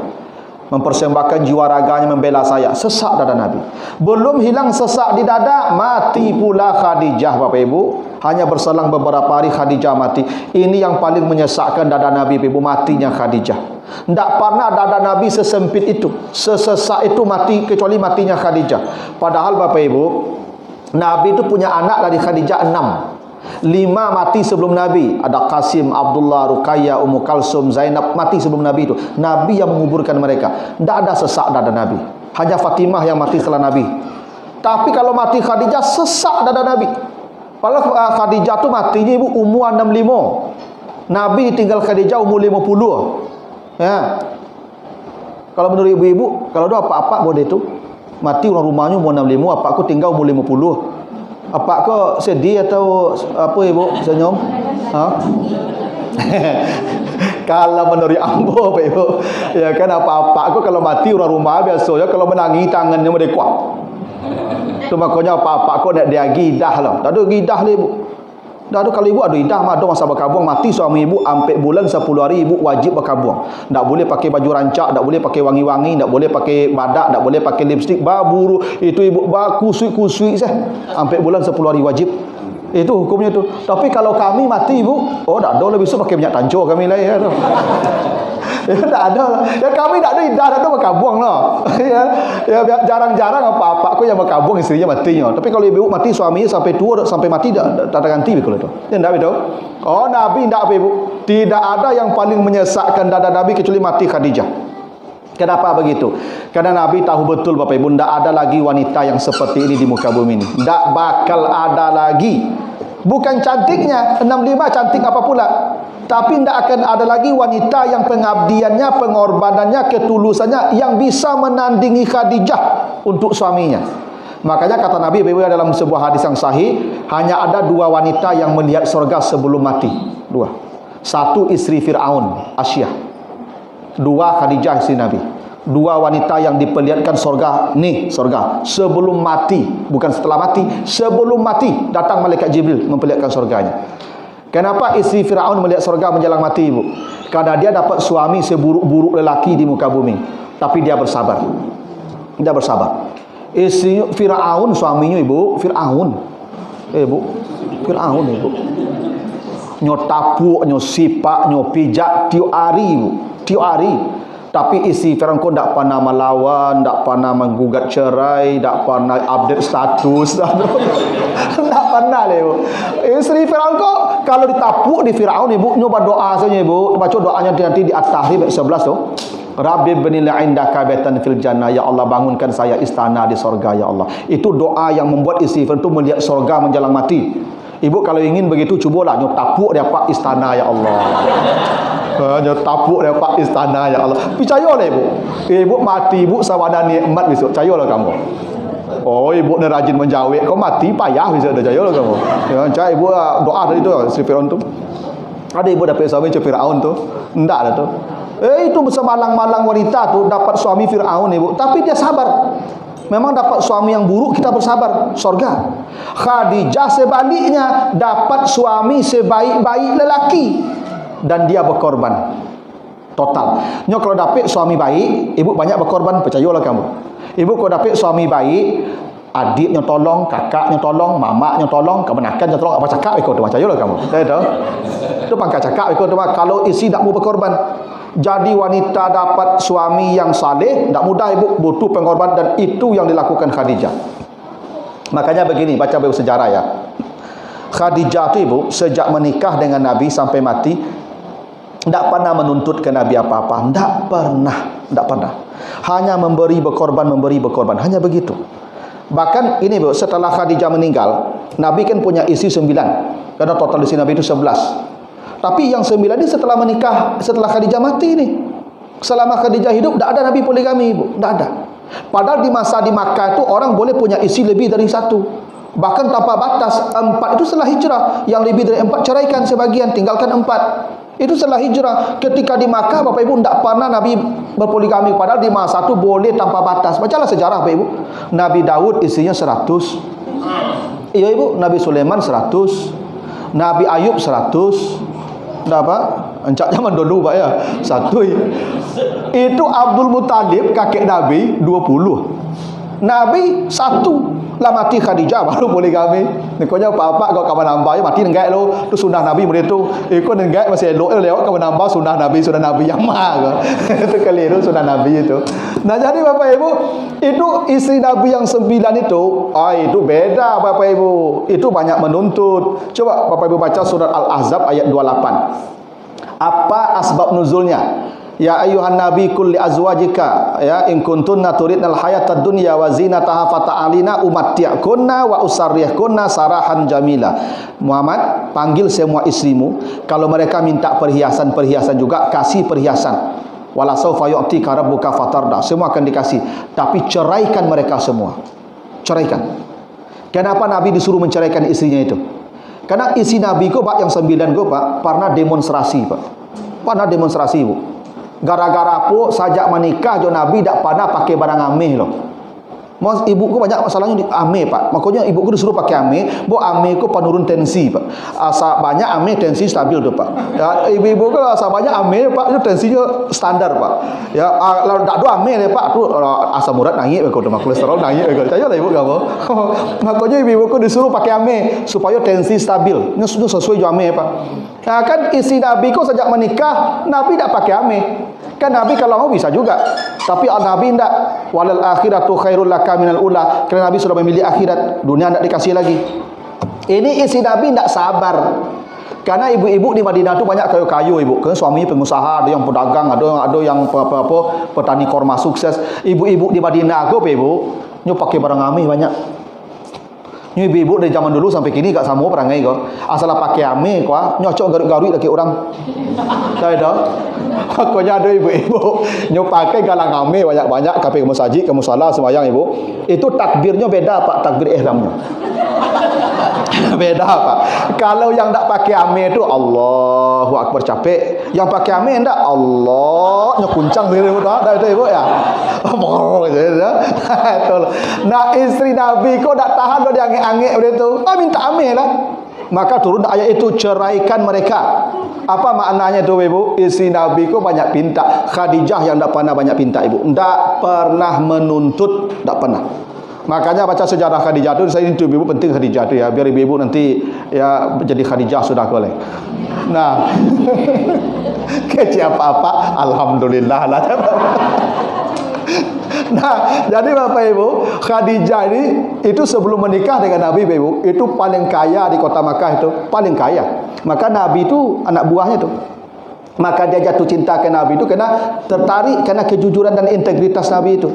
mempersembahkan jiwa raganya membela saya. Sesak dada Nabi. Belum hilang sesak di dada, mati pula Khadijah Bapak Ibu. Hanya berselang beberapa hari Khadijah mati. Ini yang paling menyesakkan dada Nabi Bapak Ibu, matinya Khadijah. Tidak pernah dada Nabi sesempit itu, sesesak itu mati, kecuali matinya Khadijah. Padahal Bapak Ibu, Nabi itu punya anak dari Khadijah 6. 5 mati sebelum Nabi. Ada Qasim, Abdullah, Ruqayyah, Ummu Kalsum, Zainab mati sebelum Nabi itu. Nabi yang menguburkan mereka. Tidak ada sesak dada Nabi. Hanya Fatimah yang mati setelah Nabi. Tapi kalau mati Khadijah, sesak dada Nabi. Padahal Khadijah tu matinya ibu umur 65. Nabi tinggal Khadijah umur 50. Ya. Kalau menurut ibu-ibu, kalau ada apa-apa boleh tu mati orang rumahnya umur 65, apa aku tinggal umur 50. Apa kau sedih atau apa Ibu senyum? Ha? Kalau menurut ambo Pak Ibu, ya kan apa-apa aku kalau mati orang rumah biasa ya, kalau menangis tangannya mereka. Tu makanya apa-apa aku nak dia gidah lah. Tak ada gidah lah Ibu. Dah ada kalau ibu ada idah ada masa berkabung, mati suami ibu ampe bulan 10 hari ibu wajib berkabung. Tak boleh pakai baju rancak, tak boleh pakai wangi-wangi, tak boleh pakai badak, tak boleh pakai lipstik, baburu itu ibu kusui-kusui sah. Ampe bulan 10 hari wajib. Itu hukumnya tu. Tapi kalau kami mati ibu, oh tak ada lah besok pakai minyak tancur kami lah ya tu. Ya tak ada lah. Ya kami tak ada idah, tak ada berkabung lah. Ya jarang-jarang apa-apa aku yang berkabung istrinya matinya. Tapi kalau ibu mati suaminya sampai tua sampai mati tak ganti kalau itu. Ya tak betul. Oh Nabi tak apa ibu. Tidak ada yang paling menyesakkan dada Nabi kecuali mati Khadijah. Kenapa begitu? Karena Nabi tahu betul Bapak Ibu, tidak ada lagi wanita yang seperti ini di muka bumi ini. Tidak bakal ada lagi. Bukan cantiknya, 65 cantik apa pula. Tapi tidak akan ada lagi wanita yang pengabdiannya, pengorbanannya, ketulusannya yang bisa menandingi Khadijah untuk suaminya. Makanya kata Nabi dalam sebuah hadis yang sahih, hanya ada 2 wanita yang melihat surga sebelum mati. 2. Satu istri Fir'aun, Asyah. 2 Khadijah istri Nabi. 2 wanita yang diperlihatkan surga, nih surga sebelum mati, bukan setelah mati, sebelum mati datang malaikat Jibril memperlihatkan surganya. Kenapa istri Firaun melihat surga menjelang mati ibu? Karena dia dapat suami seburuk-buruk lelaki di muka bumi, tapi dia bersabar. Dia bersabar. Istri Firaun, suaminya ibu Firaun, Bu, Firaun ibu. Nyo tapuk, nyo sipak, nyo pijak tiap hari bu. Tiap hari. Tapi isi Firaun ko tak pernah melawan, tak pernah menggugat cerai, tak pernah update status. Tak pernah le bu. Isteri Firaun ko kalau ditapuk di Firaun ibu, nyo berdoa saja ibu. Baca doanya nanti di At-Tahrim ayat 11 tu. Rabbi bnilah indaka baitan fil jannah, ya Allah bangunkan saya istana di sorga ya Allah. Itu doa yang membuat isteri Firaun tu melihat sorga menjelang mati. Ibu kalau ingin begitu cubalah nyo tapuk dia pak istana ya Allah. Nyo tapuk dia pak istana ya Allah. Percayalah ibu. Ibu mati ibu sawadan nikmat besok. Percayalah kamu. Oh ibu ni rajin menjawab, kau mati payah besok dah. Percayalah kamu. Ya cak ibu doa tadi tu si Firaun tu. Ada ibu dapat suami macam Firaun tu. Enggak dah tu. Itu semalang-malang wanita tu dapat suami Firaun ibu, tapi dia sabar. Memang dapat suami yang buruk kita bersabar, surga. Khadijah sebaliknya dapat suami sebaik-baik lelaki dan dia berkorban total. Nyo kalau dapat suami baik, ibu banyak berkorban, percayalah kamu. Ibu kalau dapat suami baik, adiknya tolong, kakaknya tolong, mamaknya tolong, kemenakannya tolong, apa cakap ikut tu, percayalah kamu. Tahu? Itu pangkat cakap ikut tu. Kalau isi tak mau berkorban, jadi wanita dapat suami yang saleh tak mudah ibu, butuh pengorbanan, dan itu yang dilakukan Khadijah. Makanya begini, baca buku sejarah ya. Khadijah tu ibu sejak menikah dengan Nabi sampai mati tak pernah menuntut ke Nabi apa-apa, tak pernah. Hanya memberi berkorban, hanya begitu. Bahkan ini bu, setelah Khadijah meninggal, Nabi kan punya isteri 9. Karena total isteri Nabi itu 11. Tapi yang 9 ini setelah menikah, setelah Khadijah mati ini. Selama Khadijah hidup, tak ada Nabi poligami ibu, tak ada. Padahal di masa di Makkah itu orang boleh punya isteri lebih dari 1. Bahkan tanpa batas. 4 itu setelah hijrah. Yang lebih dari 4 ceraikan sebagian, tinggalkan 4. Itu setelah hijrah. Ketika di Makkah Bapak Ibu tak pernah Nabi berpoligami. Padahal di masa itu boleh tanpa batas. Bacalah sejarah Bapak Ibu. Nabi Daud istrinya 100. Iya Ibu, Nabi Sulaiman 100. Nabi Ayub 100. Dah apa? Encak zaman dulu Pak ya. 1. Itu Abdul Muttalib kakek Nabi 20. Nabi 1. Lah mati Khadijah baru poligami. Nikahnya apa-apa kau kawan nambah mati nenggak lo. Tu sunah Nabi murid tu. Ikut nenggak masih elok lewat kawan nambah sunah Nabi yang mah. Itu keliru sunah Nabi itu. Nah jadi Bapak Ibu, itu isteri Nabi yang 9 itu, itu beda Bapak Ibu. Itu banyak menuntut. Coba Bapak Ibu baca surat Al-Ahzab ayat 28. Apa asbab nuzulnya? Ya ayuhan nabi kulli azwajika ya in kuntunna turidnal hayatad dunya wa zinataha fata'alina umatti'kunna wa usarrihkunna sarahan jamila. Muhammad, panggil semua istrimu, kalau mereka minta perhiasan juga kasih perhiasan. Wala saufa yu'tika rabbuka fatarda, semua akan dikasih, tapi ceraikan mereka semua. Ceraikan. Kenapa Nabi disuruh menceraikan istrinya itu? Karena istri Nabi ko Pak yang 9 ko Pak pernah demonstrasi Pak. Pernah demonstrasi Bu. Gara-gara apa sajak menikah jo Nabi tak pernah pakai barang ameh loh. Mas ibuku banyak masalahnya di ameh Pak. Makanya ibuku disuruh pakai ameh, bo ameh ku penurun tensi Pak. Asa banyak ameh tensi stabil tu Pak. Ya ibu-ibu ku asa banyak ameh Pak, itu tensinya standar Pak. Ya kalau tak ada ameh Pak tu asam urat naik begitu, kolesterol naik begitu. Tanya lah ibu kamu. Makanya ibu-ibu ku disuruh pakai ameh supaya tensi stabil. Ini sudah sesuai jo ameh Pak. Nah, kan isi Nabi ku sejak menikah Nabi tak pakai ameh. Kan Nabi kalau mau bisa juga. Tapi Nabi tidak. Walal akhiratu khairul laka minal ula. Kerana Nabi sudah memilih akhirat, dunia tidak dikasih lagi. Ini isi Nabi tidak sabar. Karena ibu-ibu di Madinah itu banyak kayu-kayu ibu. Kerana suaminya pengusaha, ada yang pedagang, ada yang petani korma sukses. Ibu-ibu di Madinah aku ibu, nyu pakai barang ameh banyak. Nyu ibu-ibu dari zaman dulu sampai kini gak sama perangai kau. Asal pakai ameh kau, nyocok garuk-garuk lagi orang. Tahu dah? Pokoknya ada ibu-ibu nyu pakai galang ameh banyak-banyak kape ke masjid, ke musala sembahyang ibu. Itu takbirnya beda Pak, takbir ihramnya. Beda Pak. Kalau yang tak pakai ameh itu Allahu Akbar capek. Yang pakai ameh enggak Allah nyekuncang diri ibu dah itu ibu ya. Nah istri Nabi kau tak tahan dia angin-angin begitu. Minta ameh lah. Maka turun ayat itu, ceraikan mereka. Apa maknanya tu ibu? Istri Nabi kau banyak pinta. Khadijah yang tak pernah banyak pinta ibu. Tak pernah menuntut, tak pernah. Makanya baca sejarah Khadijah tu, saya itu ibu penting Khadijah tu ya, biar ibu nanti ya jadi Khadijah sudah boleh. Nah, kecil apa-apa, alhamdulillah lah. Nah, jadi Bapak Ibu, Khadijah ini itu sebelum menikah dengan Nabi Bapak Ibu, itu paling kaya di kota Makkah, itu paling kaya. Maka Nabi itu anak buahnya tu. Maka dia jatuh cinta ke Nabi itu karena tertarik karena kejujuran dan integritas Nabi itu.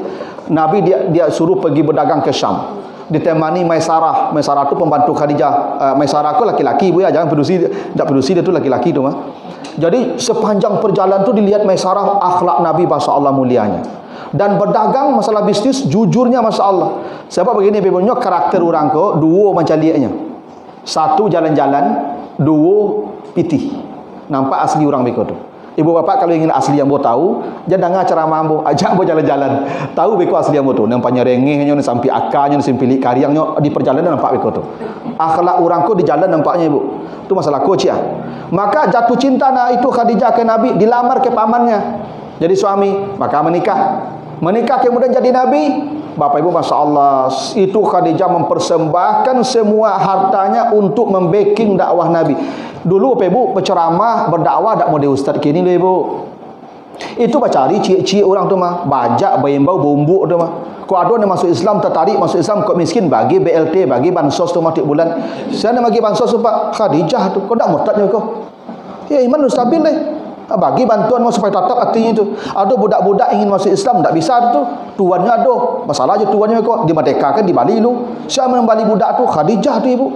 Nabi dia suruh pergi berdagang ke Syam. Ditemani Maisarah. Maisarah itu pembantu Khadijah. Maisarah itu laki-laki ibu ya, jangan pedusi, tidak pedusi, dia itu laki-laki tu mah. Jadi sepanjang perjalanan tu dilihat Maisarah akhlak Nabi masya-Allah mulianya. Dan berdagang masalah bisnis jujurnya masya-Allah. Sebab begini bebonyo karakter orang ko dua macam liatnya. Satu jalan-jalan, dua pitih. Nampak asli orang beko tu. Ibu bapak kalau ingin asli yang bo tahu, jangan dengar ceramah bo, ajak bo jalan-jalan. Tahu beko asli yang bo tu. Nampaknya rengehnya ni sampai akarnya ni sampai kariangnya di perjalanan nampak beko tu. Akhlak orang ko di jalan nampaknya ibu. Tu masalah coach ya. Maka jatuh cinta itu Khadijah ke Nabi, dilamar ke pamannya. Jadi suami, maka menikah. Menikah kemudian jadi Nabi. Bapak Ibu Masya Allah, itu Khadijah mempersembahkan semua hartanya untuk membacking dakwah Nabi. Dulu Bapak Ibu berceramah, berdakwah tak model ustaz kini lah Ibu. Itu cari cik-cik orang tu mah, bajak, bayembau, bumbuk tu mah. Kau ada yang masuk Islam, tertarik masuk Islam, kau miskin bagi BLT, bagi bansos tu mah tiap bulan. Saya nak bagi bansos tu Pak Khadijah tu, kau tak murtadnya kau. Ya iman lu stabil deh. Bagi bantuan mau supaya tetap artinya itu. Ada budak-budak ingin masuk Islam tak bisa tu. Tuannya ada. Masalah je tuannya kok dimerdekakan di Bali lu. Siapa yang Bali budak tu? Khadijah tu ibu.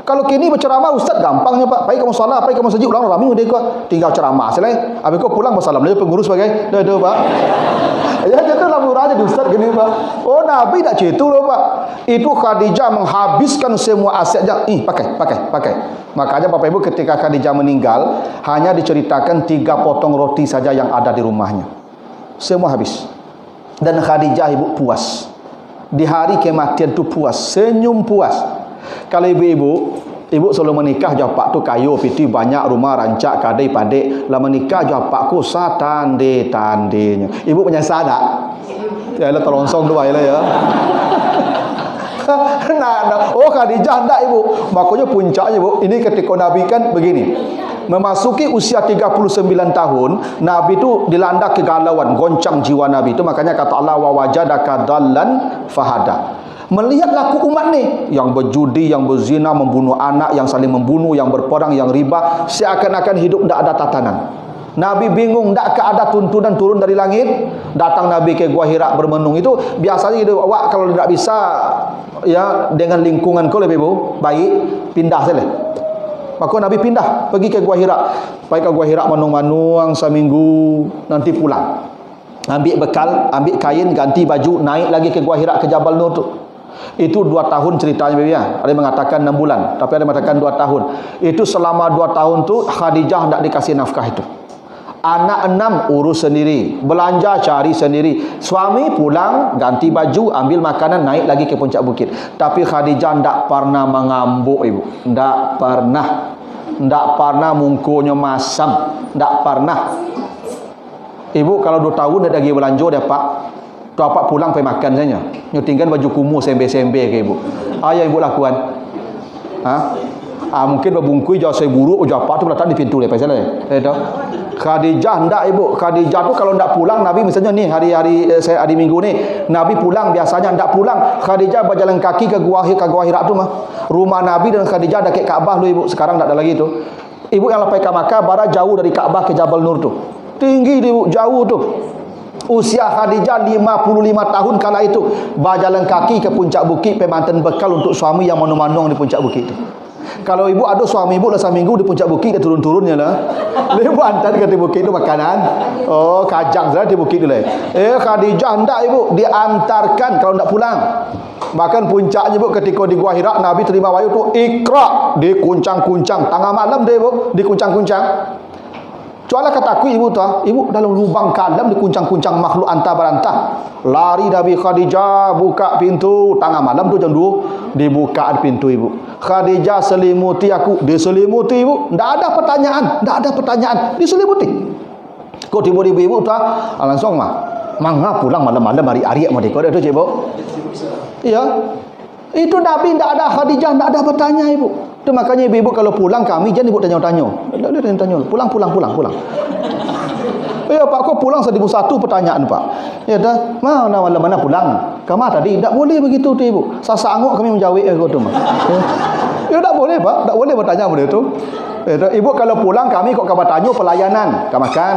Kalau kini berceramah ustaz gampangnya Pak. Baik kamu salat, baik kamu sejik ulang ramai dia kok. Tinggal ceramah selai. Habis kau pulang bersalam dia pengurus sebagai. Dah Pak. Ya kita lah murah aja ustaz gini Pak. Oh Nabi tak cetu loh Pak. Itu Khadijah menghabiskan semua asetnya. Pakai. Makanya Bapak Ibu ketika Khadijah meninggal, hanya diceritakan 3 potong roti saja yang ada di rumahnya. Semua habis. Dan Khadijah ibu puas. Di hari kematian tu puas, senyum puas. Kalau ibu selalu menikah japak tu kayu, piti banyak rumah rancak kadai padek. Lah menikah japakku satande-tandenya. Ibu punya sada. Ya lah terlongsong tu baiklah ya. Nah, oh Khadijah enggak ibu. Makanya puncaknya ibu, ini ketika Nabi kan begini. Memasuki usia 39 tahun, Nabi itu dilanda kegalauan, goncang jiwa Nabi itu. Makanya kata Allah wa wajadaka dallan fahada. Melihat laku umat ni yang berjudi, yang berzina, membunuh anak, yang saling membunuh, yang berperang, yang riba, seakan-akan hidup tidak ada tatanan. Nabi bingung, tak ada tuntunan turun dari langit. Datang Nabi ke Gua Hira bermenung. Itu biasanya gitu, awak kalau tidak bisa ya dengan lingkungan kau lebih baik, pindah saja. Maka Nabi pindah pergi ke Gua Hira. Baik ke Gua Hira manung-manung seminggu, nanti pulang. Ambil bekal, ambil kain, ganti baju, naik lagi ke Gua Hira ke Jabal Nur tu. Itu 2 tahun ceritanya ya. Ada yang mengatakan 6 bulan, tapi ada yang mengatakan 2 tahun. Itu selama 2 tahun tu Khadijah tidak dikasih nafkah itu. Anak 6 urus sendiri, belanja cari sendiri. Suami pulang, ganti baju, ambil makanan, naik lagi ke puncak bukit. Tapi Khadijah tidak pernah mengambuk ibu. Tidak pernah mungkunya masam. Tidak pernah. Ibu kalau 2 tahun dia lagi belanja dia pak. Tu apa pulang pergi makan saja. Nyotingkan baju kumuh sembe-sembe ke ibu. Ayah ibu lakukan. Mungkin berbungkui jauh saya buruk, jauh apa tu letak di pintu dia pasal tahu. Khadijah ndak ibu. Khadijah tu kalau ndak pulang Nabi misalnya ni hari Minggu ni Nabi pulang biasanya ndak pulang. Khadijah berjalan kaki ke Gua Hira tu mah. Rumah Nabi dan Khadijah dekat Kaabah lu ibu. Sekarang ndak ada lagi tu. Ibu yang lepas ke Makkah bara jauh dari Kaabah ke Jabal Nur tu. Tinggi ibu, jauh tu. Usia Khadijah 55 tahun kala itu berjalan kaki ke puncak bukit pemantan bekal untuk suami yang manung-manung di puncak bukit itu. Kalau ibu ada suami ibu lah seminggu di puncak bukit dia turun-turunnya lah. Ibu hantar ke bukit itu makanan. Oh, kajang saja di bukit itu lah. Khadijah hendak ibu diantarkan kalau hendak pulang. Bahkan puncaknya ibu ketika di Gua Hira Nabi terima wahyu tu Iqra dikuncang-kuncang tengah malam dia ibu dikuncang-kuncang. Soalnya kataku ibu tu, ibu dalam lubang kalam dikuncang-kuncang makhluk antah berantah. Lari Nabi Khadijah buka pintu tengah malam tu jam 2 dibuka pintu ibu. Khadijah selimuti aku, diselimuti ibu. Tak ada pertanyaan, diselimuti. Kau tiba-tiba ibu tu langsung mah. Mangga pulang malam-malam hari-hari mau dekor itu ibu. Ya. Itu Nabi tidak ada, Khadijah tidak ada bertanya ibu. Itu makanya ibu kalau pulang kami jangan ibu tanya-tanya. Tanya. Pulang. Ya Pak, kau pulang 1,001 pertanyaan Pak. Ya dah, mana pulang? Kamu tadi tak boleh begitu tu ibu. Sasangok kami menjawab kau tu mah. Ya tak boleh Pak, tak boleh bertanya benda tu. Ya, ibu kalau pulang kami kok kamu tanya pelayanan, kamu makan,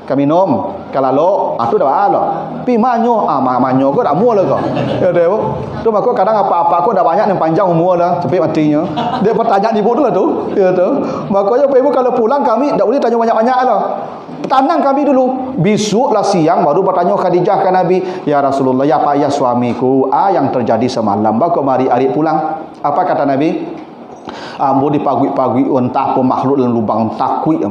kami minum, kalau tu dah lo. Pi manyo, manyo kau dah mua lah kau. Ya dah ibu. Tu maka kadang apa-apa kau dah banyak yang panjang umur dah, sampai matinya. Dia pertanyaan ibu tu lah tu. Ya tu. Makanya ibu kalau pulang kami tak boleh tanya banyak-banyak lah. Tenang kami dulu. Besoklah siang baru bertanya Khadijah ke Nabi, ya Rasulullah, ya Pak, ya suamiku, yang terjadi semalam. Baku mari adik pulang. Apa kata Nabi? Ambo dipagui-pagui entah apa makhluk dalam lubang takui.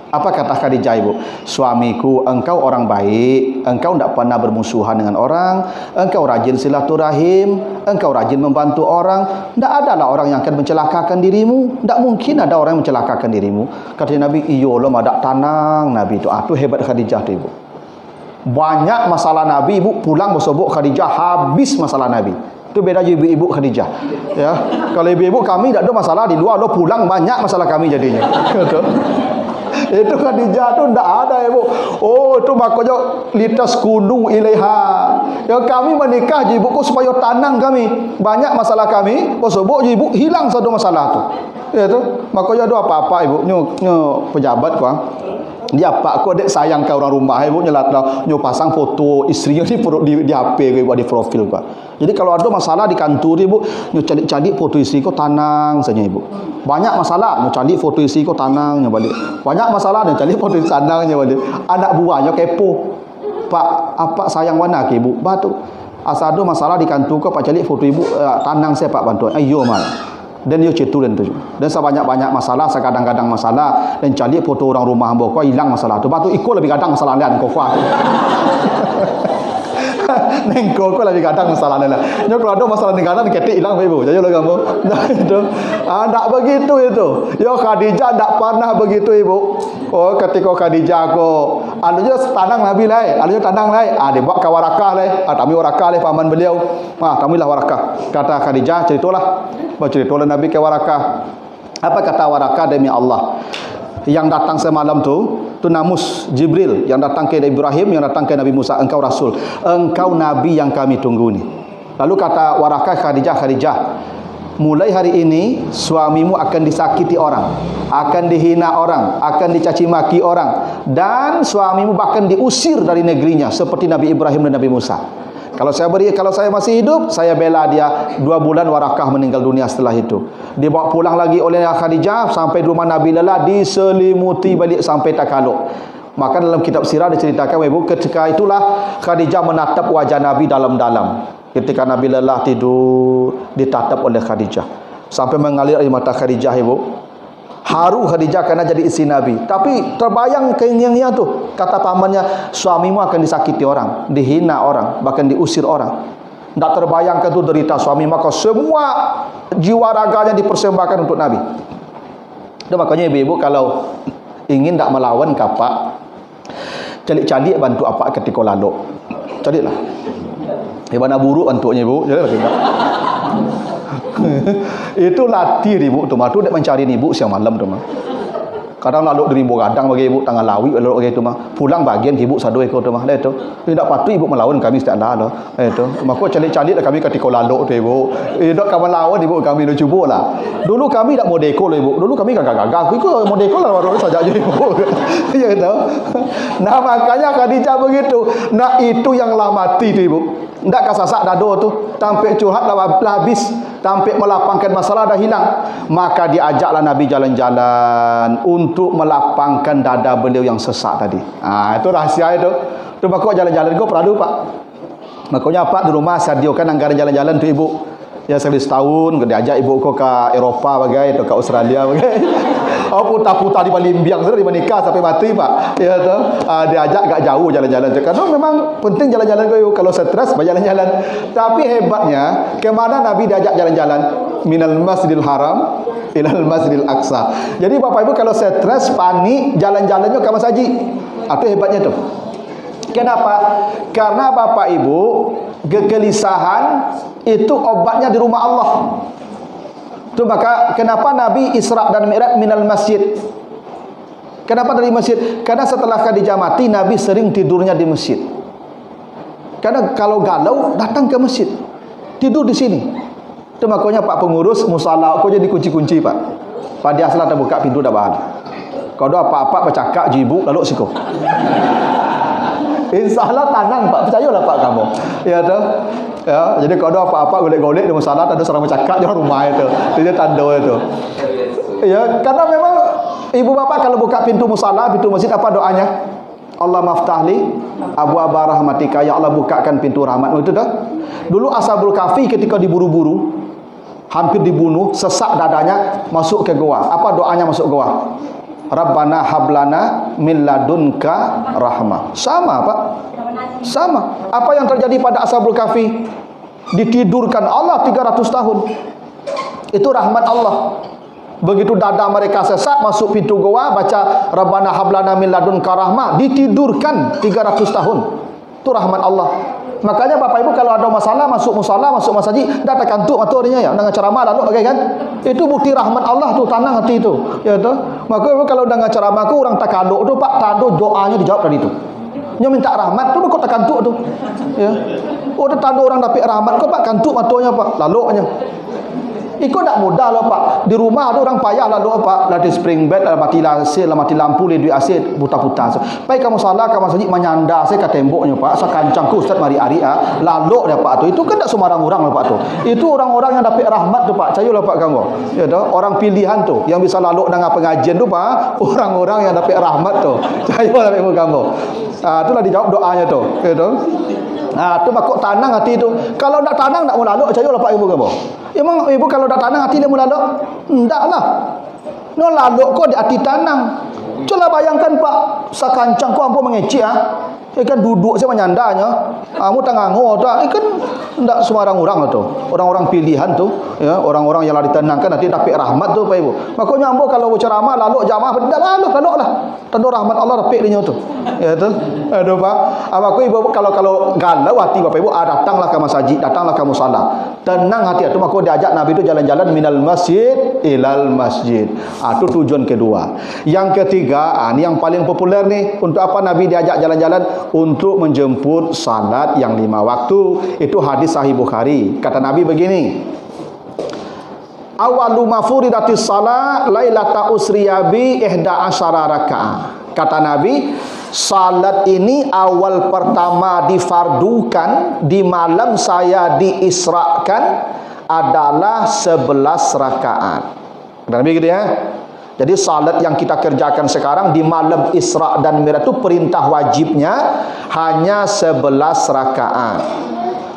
Apa kata Khadijah ibu? Suamiku, engkau orang baik, engkau tidak pernah bermusuhan dengan orang, engkau rajin silaturahim, engkau rajin membantu orang, tidak adalah orang yang akan mencelakakan dirimu, tidak mungkin ada orang yang mencelakakan dirimu. Kata Nabi, iyo lo madak tanang Nabi itu. Itu hebat Khadijah itu ibu. Banyak masalah Nabi ibu pulang bersobok Khadijah habis masalah Nabi. Itu beda ibu-ibu Khadijah. Ya, kalau ibu-ibu kami tidak ada masalah di luar, lo pulang banyak masalah kami jadinya. Itu Khadijah tu ndak ada ibu. Oh, itu makanya litas kunu ilaiha. Ya kami menikah je ibu supaya tenang kami. Banyak masalah kami, sebab je ibu hilang satu masalah tu. Ya tu. Makanya ada apa-apa ibu nyo pejabat kau. Dia pak kau dek sayang ke orang rumah ibu nyo pasang foto isterinya di HP ibu di profil kau. Jadi kalau ada masalah di kantor ibu nyo cari foto isteri kau tenang saja ibu. Banyak masalah nyo cari foto isteri kau tenang nyo balik. Banyak masalah nyo cari foto isteri tenang nyo balik. Anak buahnya kepo. Pak, apa sayang mana ke ibu? Batu. Asal ada masalah di kantor kau pak cari foto ibu tenang saya pak bantu. Ayo mal. Dan dia cetulan tu. Dan sebanyak-banyak masalah, sekadang-kadang masalah dan cari foto orang rumah hamba kau hilang masalah tu. Batu ikut lebih kadang masalah lain kau kuat. Nengko kau lebih kadang masalah lain. Nyo kalau ada masalah negara ketik hilang ibu. Jadi lo kamu. Nah itu. Tak begitu itu. Yo Khadijah tak pernah begitu ibu. Oh ketika Khadijah ko alunya tanang Nabi lai, alunya tanang lai. Dia bawa ke Warakah lai. Kami Warakah lai paman beliau. Kamilah Warakah. Kata Khadijah ceritalah. Ceritalah Nabi ke Warakah. Apa kata Warakah? Demi Allah, yang datang semalam tu Namus Jibril yang datang ke Ibrahim, yang datang ke Nabi Musa, engkau Rasul, engkau Nabi yang kami tunggu ni. Lalu kata Warakah, Khadijah, mulai hari ini suamimu akan disakiti orang, akan dihina orang, akan dicaci maki orang, dan suamimu bahkan diusir dari negerinya seperti Nabi Ibrahim dan Nabi Musa. Kalau saya masih hidup, saya bela dia. 2 bulan Warakah meninggal dunia setelah itu. Dibawa pulang lagi oleh Khadijah sampai rumah Nabi lelah, diselimuti balik sampai takaluk. Maka dalam kitab sirah diceritakan ibu, ketika itulah Khadijah menatap wajah Nabi dalam-dalam. Ketika Nabi lelah tidur, ditatap oleh Khadijah sampai mengalir air mata Khadijah ibu. Haru Khadijah karena jadi isteri Nabi. Tapi terbayang keinginannya tu. Kata pamannya, suamimu akan disakiti orang, dihina orang, bahkan diusir orang. Tak terbayangkan tu derita suami, maka semua jiwa raganya dipersembahkan untuk Nabi. Dan makanya ibu-ibu kalau ingin tak melawan kapak, calik-calik bantu apa ketika lalu. Caliklah. Mana buruk bantunya ibu. Caliklah. Itu latih ibu tu mah tu dak mencari ibu siang malam tu mah. Kadang lalu dari ibu gadang bagi ibu tangan lawi lalu bagi tu mah. Pulang bagian ibu satu ekor tu mah. Dah tu. Tidak patut ibu melawan kami setiap dah lah. Itu. Maka calik-calik dah kami ketika lalu tu ibu. Dak kawan lawan ibu kami nak cubalah. Dulu kami tak modeko lah ibu. Dulu kami gagah-gagah. Ikut modeko lah baru saja je ibu. Ya tu. Nah makanya Khadijah begitu. Nah itu yang lah mati tu ibu. Tak kasasak dado tu. Tampik curhat lah habis. Tampik melapangkan masalah dah hilang. Maka diajaklah Nabi jalan-jalan untuk melapangkan dada beliau yang sesak tadi. Itu rahsia itu. Tu makok jalan-jalan kau peradu pak. Makanya pak di rumah sediakan anggaran jalan-jalan tu ibu. Ya sekali setahun diajak ibu kau ke Eropah bagai atau ke Australia bagai. Oh putar-putar di Balimbiang sudah di menikah sampai mati pak. Ya tu. Diajak agak jauh jalan-jalan. Karena memang penting jalan-jalan kau kalau stres berjalan-jalan. Tapi hebatnya kemana Nabi diajak jalan-jalan? Minal Masjidil Haram ilal Masjidil Aqsa. Jadi bapak ibu kalau stres panik jalan-jalannya ke masjid. Itu hebatnya tu. Kenapa? Karena bapak ibu kegelisahan itu obatnya di rumah Allah. Itu maka kenapa Nabi Isra dan Mi'raj minal masjid? Kenapa dari masjid? Karena setelah Khadijah mati, Nabi sering tidurnya di masjid. Karena kalau galau datang ke masjid, tidur di sini. Itu makanya Pak pengurus musala kau jadi kunci-kunci Pak. Pak dia asal tak buka pintu dah bahan. Kau ada apa-apa bercakap jibu lalu siko. Insyaallah tenang Pak, percayalah Pak kamu. Ya tu. Ya, jadi kalau ada apa-apa golek-golek di musala ada seorang bercakap di rumah itu. Dia tanda itu. Ya, karena memang ibu bapa kalau buka pintu musala, pintu masjid apa doanya? Allah maftahli abwaaba rahmatika, ya Allah bukakan pintu rahmatmu. Itu dah. Dulu Ashabul Kahfi ketika diburu-buru, hampir dibunuh, sesak dadanya masuk ke goa. Apa doanya masuk goa? Rabbana hablana min ladunka rahmah. Sama Pak. Sama. Apa yang terjadi pada Ashabul Kahfi? Ditidurkan Allah 300 tahun. Itu rahmat Allah. Begitu dada mereka sesak, masuk pintu goa, baca Rabbana hablana min ladunka rahmah, ditidurkan 300 tahun. Itu rahmat Allah. Makanya Bapak Ibu kalau ada masalah masuk musala, masuk masjid, dah terkantuk matanya ya, dengan ceramah lalu okay, kan? Itu bukti rahmat Allah tu, tenang hati itu. Ya tu. Maka kalau dengan ceramah aku orang takaduk tu Pak, tado doanya dijawab tadi tu. Nya minta rahmat tu kok terkantuk tu. Ya. Oh tado orang dapat rahmat kok Pak kantuk matanya Pak. Lalu nya. Ikut tak mudah lah Pak. Di rumah ada orang payah lalu Pak. Latih spring bed, mati AC, mati lampu, duit AC, buta-buta. Baik kamu salah, kamu saja menyanda saya ke temboknya Pak. Sekancangku Ustaz mari hari lalu dia Pak tu. Itu kan tak sembarang orang lah Pak tu. Itu orang-orang yang dapat rahmat tu Pak. Cayalah Pak kamu. Ya tu, orang pilihan tu yang bisa lalu dengan pengajian tu Pak. Orang-orang yang dapat rahmat tu. Cayalah Pak kamu. Itulah dijawab doanya tu. Ya tu. Tu makuk tanang hati tu. Kalau tak tanang tak mau lalu, cayalah Pak ibu kamu. Emang ibu kalau dah tanang hati dia mau lalu? Enggak lah. No lalu kok di hati tanang. Coba bayangkan Pak, sakancang kau ampun mengecik kan duduk saya menyandanya. Kamu tangango dah. Kan enggak sembarang orang tu. Orang-orang pilihan tu, ya, orang-orang yang ditenangkan nanti dapat rahmat tu Pak Ibu. Makanya ambo kalau ceramah lalu jamaah tidak lalu lah. Tentu rahmat Allah dapat dia tu. Ya tu. Aduh Pak. Aku Ibu kalau galau hati Bapak Ibu, datanglah ke masjid, datanglah ke musala. Tenang hati itu maka diajak Nabi itu jalan-jalan minal masjid ilal masjid. Itu tujuan kedua. Yang ketiga, ini yang paling populer nih, untuk apa Nabi diajak jalan-jalan? Untuk menjemput salat yang 5 waktu. Itu hadis sahih Bukhari. Kata Nabi begini, awalu ma furidatis salat lailata usriya bi 11 rakaat. Kata Nabi, salat ini awal pertama difardukan di malam saya diisrakan adalah 11 rakaat. Kata Nabi gitu ya. Jadi salat yang kita kerjakan sekarang di malam Isra dan Mi'raj itu perintah wajibnya hanya 11 rakaat.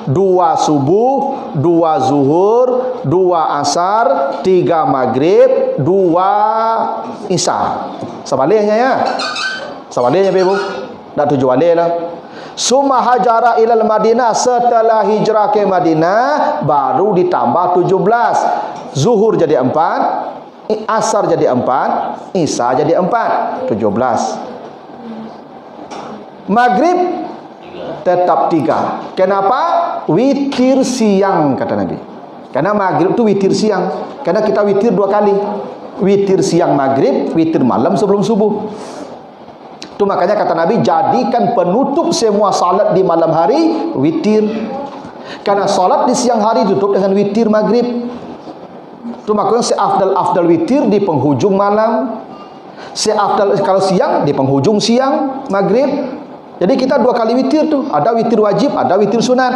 2 subuh, 2 zuhur, 2 asar, 3 maghrib, 2 isya. Sebaliknya ya. Sebaliknya Ibu. Tak tujuh balik lah. Summa hajara ilal Madinah, setelah hijrah ke Madinah baru ditambah 17. Zuhur jadi 4, asar jadi 4, isya jadi 4, 17. Maghrib tetap 3. Kenapa? Witir siang kata Nabi. Karena maghrib itu witir siang. Karena kita witir 2 kali. Witir siang maghrib, witir malam sebelum subuh. Itu makanya kata Nabi, jadikan penutup semua salat di malam hari witir. Karena salat di siang hari tutup dengan witir maghrib. Itu makanya seafdal witir di penghujung malam. Seafdal kalau siang di penghujung siang maghrib. Jadi kita 2 kali witir tu. Ada witir wajib, ada witir sunat.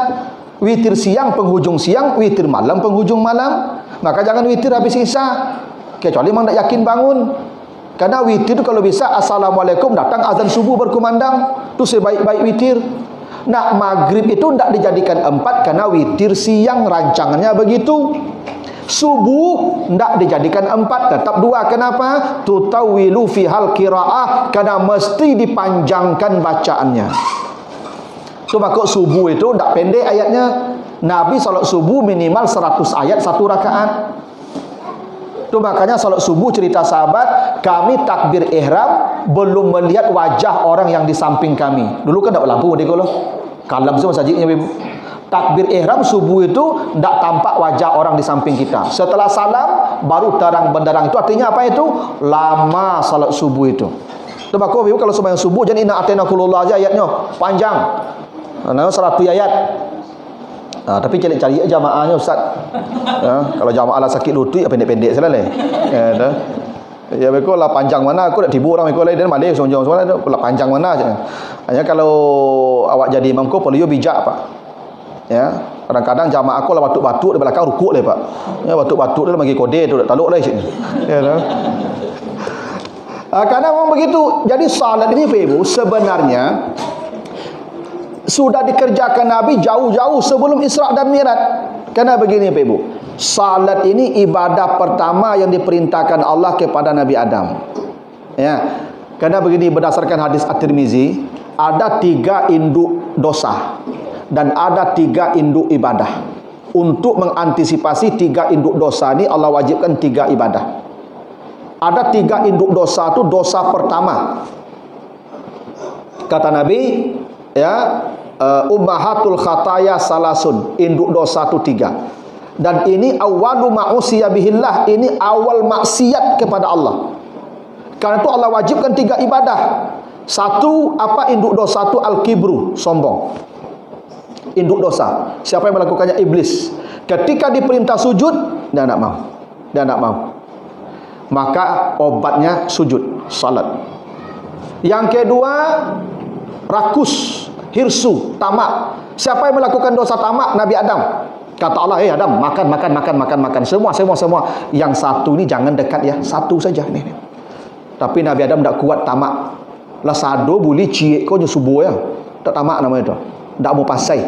Witir siang penghujung siang, witir malam penghujung malam. Maka jangan witir habis isya. Kecuali memang tak yakin bangun. Karena witir tu kalau bisa assalamualaikum datang azan subuh berkumandang. Itu sebaik-baik witir. Nah maghrib itu tidak dijadikan 4 karena witir siang rancangannya begitu. Subuh tidak dijadikan 4, tetap 2. Kenapa? Tutawilu fihal qiraah, karena mesti dipanjangkan bacaannya. Itu maka subuh itu tidak pendek ayatnya. Nabi salat subuh minimal 100 ayat 1 rakaat. Itu makanya salat subuh cerita sahabat, kami takbir ihram belum melihat wajah orang yang di samping kami. Dulu kan tak lampu dia kalau kalam semua masjidnya. takbir ihram subuh itu tak tampak wajah orang di samping kita. Setelah salam baru terang benderang. Itu artinya apa itu? Lama salat subuh itu. Tu maka kalau sembahyang subuh jadi inna atainakulullah aja ayatnya panjang. 100 ayat. Tapi cari jamaahnya Ustaz. Kalau jamaah lah sakit lutut pendek-pendek salah leh. Ya mereka lah panjang mana aku nak tibu orang mereka lain dan malih sonjong soalan tu lah panjang mana aja. Hanya kalau awak jadi imam ko perlu bijak pak. Ya, kadang-kadang jamaah aku lah batuk-batuk di belakang rukuk leh pak. Ya batuk-batuk dia bagi kode tu tak taluk lah sini. Ya dah. Karena memang begitu. Jadi salat ini Ibu sebenarnya sudah dikerjakan Nabi jauh-jauh sebelum Isra dan Mi'raj. Karena begini Ibu, salat ini ibadah pertama yang diperintahkan Allah kepada Nabi Adam. Ya. Karena begini berdasarkan hadis At-Tirmizi, ada 3 induk dosa dan ada 3 induk ibadah. Untuk mengantisipasi 3 induk dosa ini Allah wajibkan 3 ibadah. Ada 3 induk dosa itu dosa pertama. Kata Nabi, ya, ummahatul khataya salasun, induk dosa itu 3. Dan ini awalu ma'usiya bihillah, ini awal maksiat kepada Allah. Karena itu Allah wajibkan 3 ibadah. Satu, apa induk dosa itu? Al-kibru, sombong. Induk dosa. Siapa yang melakukannya? Iblis. Ketika diperintah sujud, dia tak mau. Dia tak mau. Maka obatnya sujud, salat. Yang kedua, rakus, hirsu, tamak. Siapa yang melakukan dosa tamak? Nabi Adam. Kata Allah, Adam, makan. Semua. Yang satu ni jangan dekat ya. Satu saja ni. Tapi Nabi Adam tak kuat tamak. Lah sado boleh ciek kau je subuh ya. Tak tamak namanya tu. Tak mau pasai.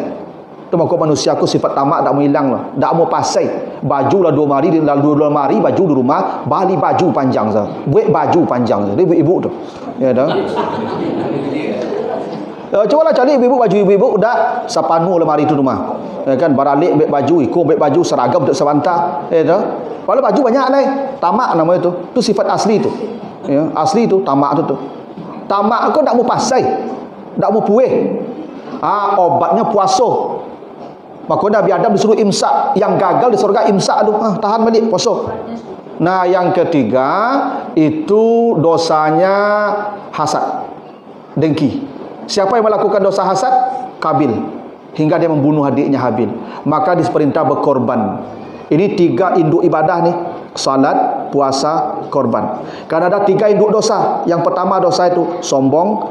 Tu maka manusia aku sifat tamak tak mau hilang lah. Tak mau pasai. Baju lah 2 hari, lalu 2 hari baju di rumah, bali baju panjang sah. Buat baju panjang sah. Ibu-ibu tu. Ya dah. Cubalah cari ibu-ibu baju ibu-ibu dah sapanu lemari tu rumah. Ya kan baralik ambil baju, ikut ambil baju seragam untuk sebantar. Ya dah. Walau baju banyak lah. Tamak namanya tu. Tu sifat asli tu. Ya, asli tu tamak tu. Tamak aku tak mau pasai. Tak mau puih. Obatnya puasa. Maka Nabi Adam disuruh imsak. Yang gagal di surga imsak tu. Tahan balik puasa. Nah, yang ketiga itu dosanya hasad. Dengki. Siapa yang melakukan dosa hasad? Kabil. Hingga dia membunuh adiknya Habil. Maka diperintah berkorban. Ini 3 induk ibadah nih. Salat, puasa, korban. Karena ada 3 induk dosa. Yang pertama dosa itu sombong,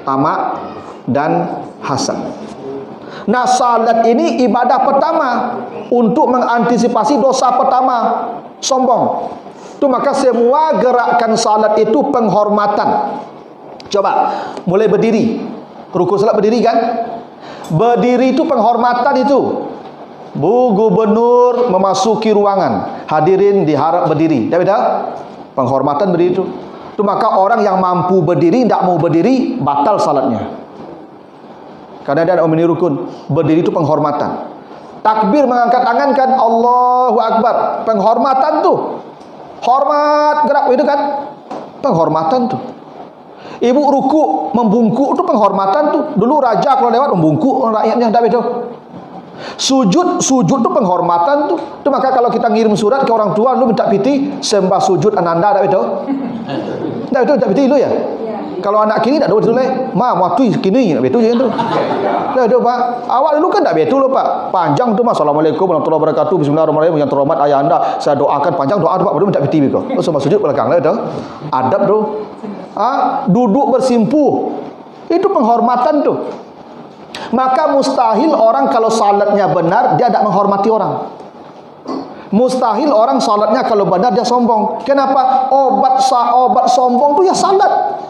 tamak, dan hasad. Nah, salat ini ibadah pertama untuk mengantisipasi dosa pertama, sombong. Itu maka semua gerakan salat itu penghormatan. Coba, mulai berdiri. Rukuk salat berdiri kan? Berdiri itu penghormatan itu. Bu Gubernur memasuki ruangan, hadirin diharap berdiri. Dah betul? Penghormatan berdiri itu. Itu maka orang yang mampu berdiri, tidak mau berdiri, batal salatnya. Karena dia ada memenuhi rukun. Berdiri itu penghormatan. Takbir mengangkat tangan kan, Allahu Akbar. Penghormatan tu. Hormat gerak itu kan? Penghormatan tu. Ibu rukuk membungkuk tu penghormatan tu. Dulu raja kalau lewat membungkuk rakyatnya, tak betul. Sujud tu penghormatan tu. Tu maka kalau kita ngirim surat ke orang tua, lu minta piti sembah sujud ananda, tak betul. Tak betul, tak betul lu ya. Kalau anak kini tak betul leh. Waktu kini tak betul je tu. Tak betul pak. Awal dulu kan tak betul lo pak. Panjang tu mas. Assalamualaikum warahmatullahi wabarakatuh. Bismillahirrahmanirrahim. Yang terhormat ayah anda, saya doakan panjang doa tu pak. Baru minta piti biko. Oh sembah sujud belakang lah betul. Adab tu. Duduk bersimpuh itu penghormatan tu. Maka mustahil orang kalau salatnya benar dia tak menghormati orang. Mustahil orang salatnya kalau benar dia sombong. Kenapa? Obat sombong tu ya salat.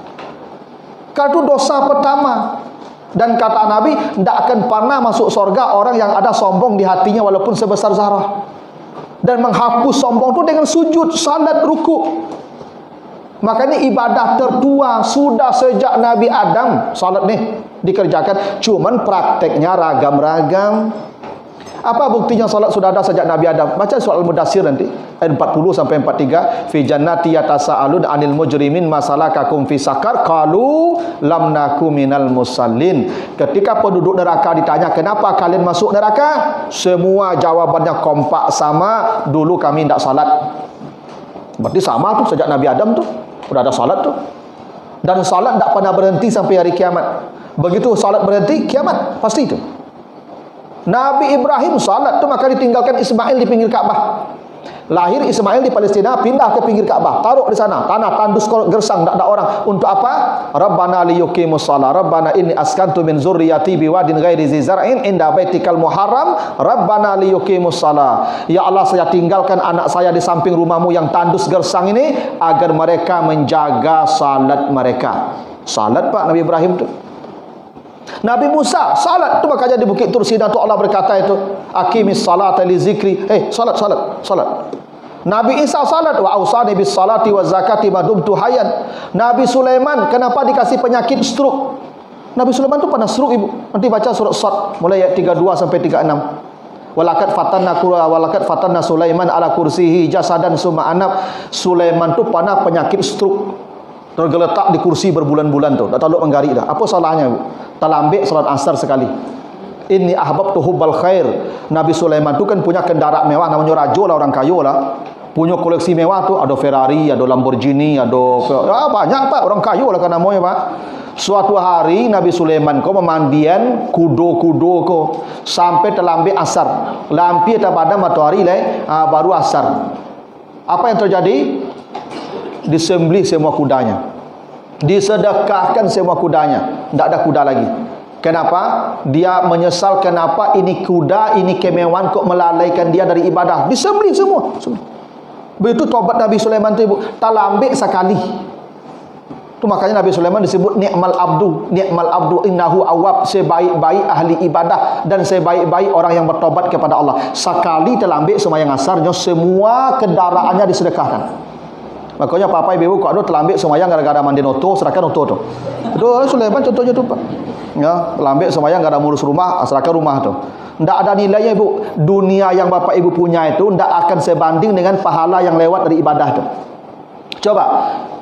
Karena itu dosa pertama. Dan kata Nabi, tidak akan pernah masuk surga orang yang ada sombong di hatinya walaupun sebesar zarah. Dan menghapus sombong tu dengan sujud, salat, rukuk. Makanya ibadah tertua sudah sejak Nabi Adam salat ni dikerjakan. Cuman prakteknya ragam-ragam. Apa buktinya salat sudah ada sejak Nabi Adam? Baca surah Al-Mudaththir nanti. ayat 40 sampai 43, fi jannati yatasaalun 'anil mujrimin masalakakum fi sakar qalu lam nakum minal musallin. Ketika penduduk neraka ditanya kenapa kalian masuk neraka, semua jawabannya kompak sama, dulu kami tidak salat. Berarti sama tuh sejak Nabi Adam tuh udah ada salat tuh. Dan salat tidak pernah berhenti sampai hari kiamat. Begitu salat berhenti, kiamat pasti itu. Nabi Ibrahim salat tuh maka ditinggalkan Ismail di pinggir Ka'bah. Lahir Ismail di Palestina, pindah ke pinggir Ka'bah, taruh di sana, tanah tandus gersang, tak ada orang. Untuk apa? Rabbana liyuqimus shalah, Rabbana inni askantu min zurriyyati biwadin ghairi zi zar'in inda baitikal muharram, Rabbana liyuqimus shalah. Ya Allah, saya tinggalkan anak saya di samping rumahmu yang tandus gersang ini agar mereka menjaga salat mereka. Salat Pak Nabi Ibrahim tu. Nabi Musa salat tu, makanya di Bukit Tursina tu Allah berkata itu, aqimis salata li zikri. Salat. Nabi Isa salat, wa ausani bis salati wa zakati ma dumtu hayyan. Nabi Sulaiman kenapa dikasih penyakit stroke? Nabi Sulaiman tu pernah stroke ibu. Nanti baca surat Sad mulai ayat 32 sampai 36. Walakat fatanna Sulaiman ala kursihi jasadan summa anab. Sulaiman tu pernah penyakit stroke, tergeletak di kursi berbulan-bulan tu, tak tahu menggari dah. Apa salahnya bu? Talambik salat asar sekali. Inni ahbabtu hubbal khair. Nabi Sulaiman tu kan punya kendaraan mewah, namanya raja lah, orang kaya lah. Punya koleksi mewah tu, ada Ferrari, ada Lamborghini, ada banyak Pak, orang kaya lah kan namanya Pak. Suatu hari Nabi Sulaiman ko memandian kudo-kudo ko sampai terlambik asar. Lampi tak pada matahari baru asar. Apa yang terjadi? Disembelih semua kudanya. Disedekahkan semua kudanya, tidak ada kuda lagi. Kenapa? Dia menyesal kenapa ini kuda, ini kemewahan kok melalaikan dia dari ibadah. Disembelih semua. Begitu tobat Nabi Sulaiman tu ibu, talambik sekali. Tu makanya Nabi Sulaiman disebut ni'mal abdu innahu awwab, sebaik-baik ahli ibadah dan sebaik-baik orang yang bertobat kepada Allah. Sekali terlambik sembahyang asarnya, semua kendaraannya disedekahkan. Makanya papa ibu kok ada terlambik sembahyang gara-gara mandi noto, serahkan noto tu. Itu Sulaiman contohnya tu Pak. Ya, terlambik sembahyang gara-gara ngurus rumah, serahkan rumah tu. Tidak ada nilainya ibu. Dunia yang bapak ibu punya itu tidak akan sebanding dengan pahala yang lewat dari ibadah tu. Coba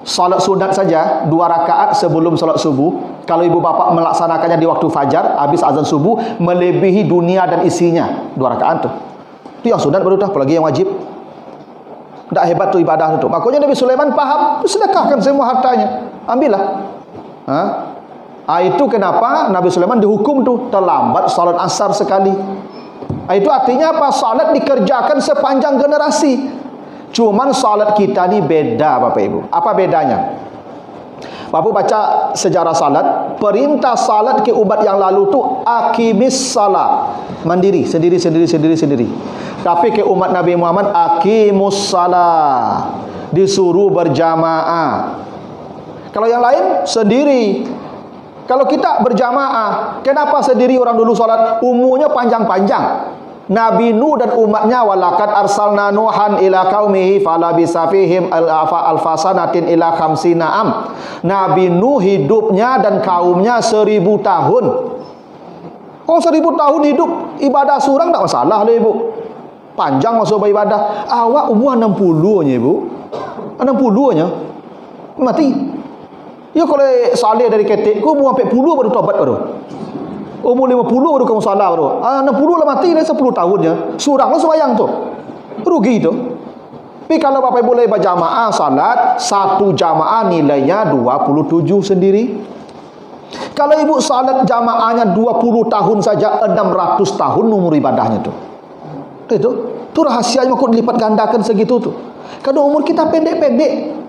salat sunat saja 2 rakaat sebelum salat subuh, kalau ibu bapak melaksanakannya di waktu fajar habis azan subuh, melebihi dunia dan isinya 2 rakaat tu. Itu yang sunat baru dah, apalagi yang wajib. Tak hebat tu ibadah itu. Makanya Nabi Sulaiman faham, sedekahkan semua hartanya. Ambillah. Itu kenapa Nabi Sulaiman dihukum tu terlambat salat asar sekali. Itu artinya apa? Salat dikerjakan sepanjang generasi. Cuman salat kita ni beda Bapak Ibu. Apa bedanya? Bapak baca sejarah salat, perintah salat ke umat yang lalu tu aqimis salat, mandiri, sendiri. Tapi ke umat Nabi Muhammad aqimus salat, disuruh berjamaah. Kalau yang lain sendiri. Kalau kita berjamaah, kenapa sendiri orang dulu salat? Umurnya panjang-panjang. Nabi Nuh dan umatnya, walaqad arsalna nuhan ila qaumihi falabisa fihim alfasanatin ila khamsina am. Nabi Nuh hidupnya dan kaumnya 1000 tahun. Oh 1000 tahun hidup, ibadah surang tak masalah lah ibu. Panjang masuk beribadah. Awak umur 60 nya ibu. 60 nya mati. Ya kalau saleh dari ketek ku umur 40 baru tobat baru. Umur 50 baru kamu salah baru. 60 lah mati dah 10 tahunnya. Surang lah sembahyang tu. Rugi tu. Tapi kalau bapak ibu boleh berjamaah salat, satu jamaah nilainya 27 sendiri. Kalau ibu salat jamaahnya 20 tahun saja, 600 tahun umur ibadahnya tu. Itu rahasianya kok dilipat gandakan segitu tu. Karena umur kita pendek-pendek.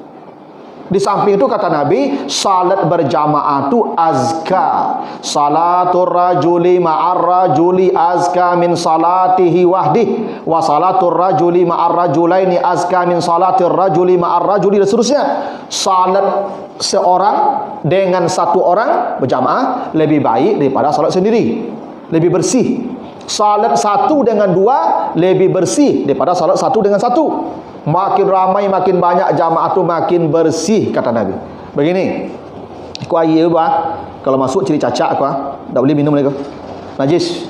Di samping itu kata Nabi, salat berjamaah tu azka. Salatul rajuli ma'ar rajuli azka min salatihi wahdih, wa salatul rajuli ma'ar rajulaini azka min salatir rajuli ma'ar rajuli, dan seterusnya. Salat seorang dengan satu orang berjamaah lebih baik daripada salat sendiri, lebih bersih. Salat satu dengan dua lebih bersih daripada salat satu dengan satu. Makin ramai, makin banyak jamaah tu makin bersih, kata Nabi. Begini, aku air bah, kalau masuk ciri cacat aku tak boleh minum lagi. Najis.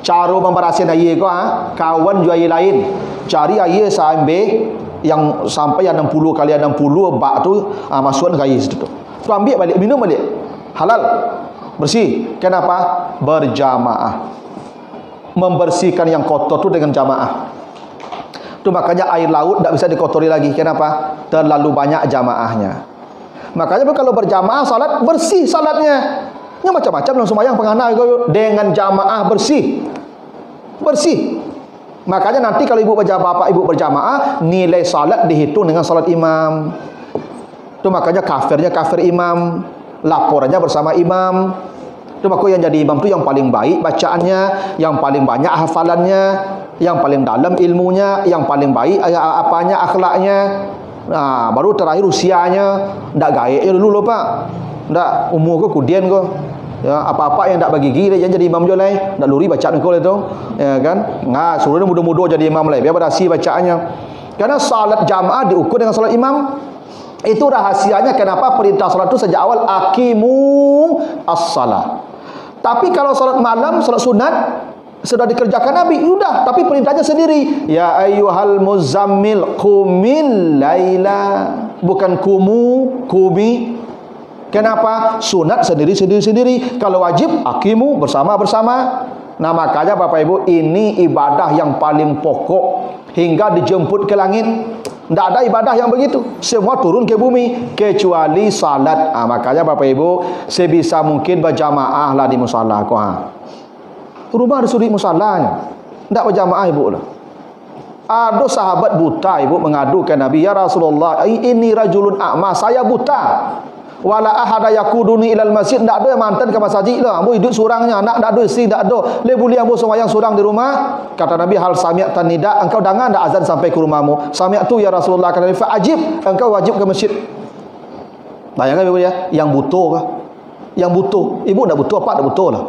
cara membarasin air kau kawan jual air lain. Cari air sampai yang sampai 60 kali 60 bak tu masukkan ke air situ tu. Tu ambil balik, minum balik. Halal. Bersih. Kenapa? Berjamaah. Membersihkan yang kotor tu dengan jamaah. Tu makanya air laut tak bisa dikotori lagi. Kenapa? Terlalu banyak jamaahnya. Makanya kalau berjamaah salat bersih salatnya. Yang macam-macam dalam sembahyang penganal dengan jamaah bersih. Bersih. Makanya nanti kalau ibu bapak ibu berjamaah, nilai salat dihitung dengan salat imam. Itu makanya kafir imam, laporannya bersama imam. Itu makanya yang jadi imam tu yang paling baik bacaannya, yang paling banyak hafalannya, yang paling dalam ilmunya, yang paling baik akhlaknya. Nah, baru terakhir usianya. Ndak gaek je dulu Pak. Ndak umur ko kudian ko. Ya, apa-apa yang tak bagi gigi dia jadi imam je lah. Tak luri bacaan kau itu, ya kan? Suruh dia mudah-mudah jadi imam lah. Biar berasi bacaannya. Karena salat jamaah diukur dengan salat imam. Itu rahasianya kenapa perintah salat itu sejak awal aqimu as-salah. Tapi kalau salat malam, salat sunat sudah dikerjakan Nabi, sudah. Tapi perintahnya sendiri. Ya ayyuhal muzammil qumil laila. Bukan kumi. Kenapa? Sunat sendiri. Kalau wajib, aqimu bersama-bersama. Nah makanya Bapak Ibu, ini ibadah yang paling pokok hingga dijemput ke langit. Tidak ada ibadah yang begitu. Semua turun ke bumi kecuali salat. Makanya Bapak Ibu, sebisa mungkin berjamaah lah di musalla. Rumah ada suri musallanya. Tidak berjamaah ibu lah. Ada sahabat buta ibu mengadu ke Nabi, ya Rasulullah, ini rajulun a'ma, saya buta. Wala ahada yakuduni ilal masjid, tak ada yang mantan ke masjid lah. Ambo hidup surangnya, anak tak ada, isteri tak ada. Le boleh ambo sembahyang surang di rumah. Kata Nabi, hal sami'tan nida, engkau dengar tak azan sampai ke rumahmu? Sami'tu ya Rasulullah. Kata Nabi, fa'ajib, engkau wajib ke masjid. Bayangkan ibu ya, yang butuh kah? Yang butuh. Ibu tak butuh apa? Tak butuh lah.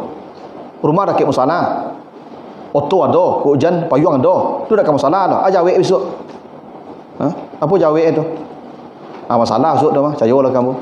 Rumah rakit musala. Oto ada, hujan payung ada. Tu dak ke musala lah. Jawek besok. Apa jawek itu? Masalah besok dah mah. Cayolah kamu.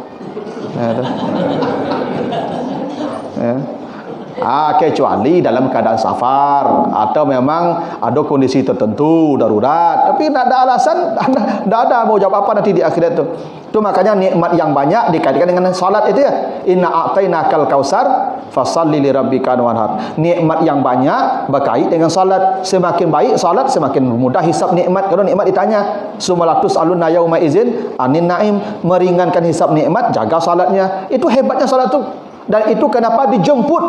Kecuali dalam keadaan safar atau memang ada kondisi tertentu darurat, tapi tak ada alasan, tak ada mau jawab apa nanti di akhirat tu. Itu makanya nikmat yang banyak dikaitkan dengan salat itu ya. Inna a'tainakal kausar fasalli lirabbika wanhar. Nikmat yang banyak berkait dengan salat. Semakin baik salat, semakin mudah hisab nikmat. Kalau nikmat ditanya, sumalatus alunna yauma izin anin naim, meringankan hisab nikmat, jaga salatnya. Itu hebatnya salat tu. Dan itu kenapa dijemput.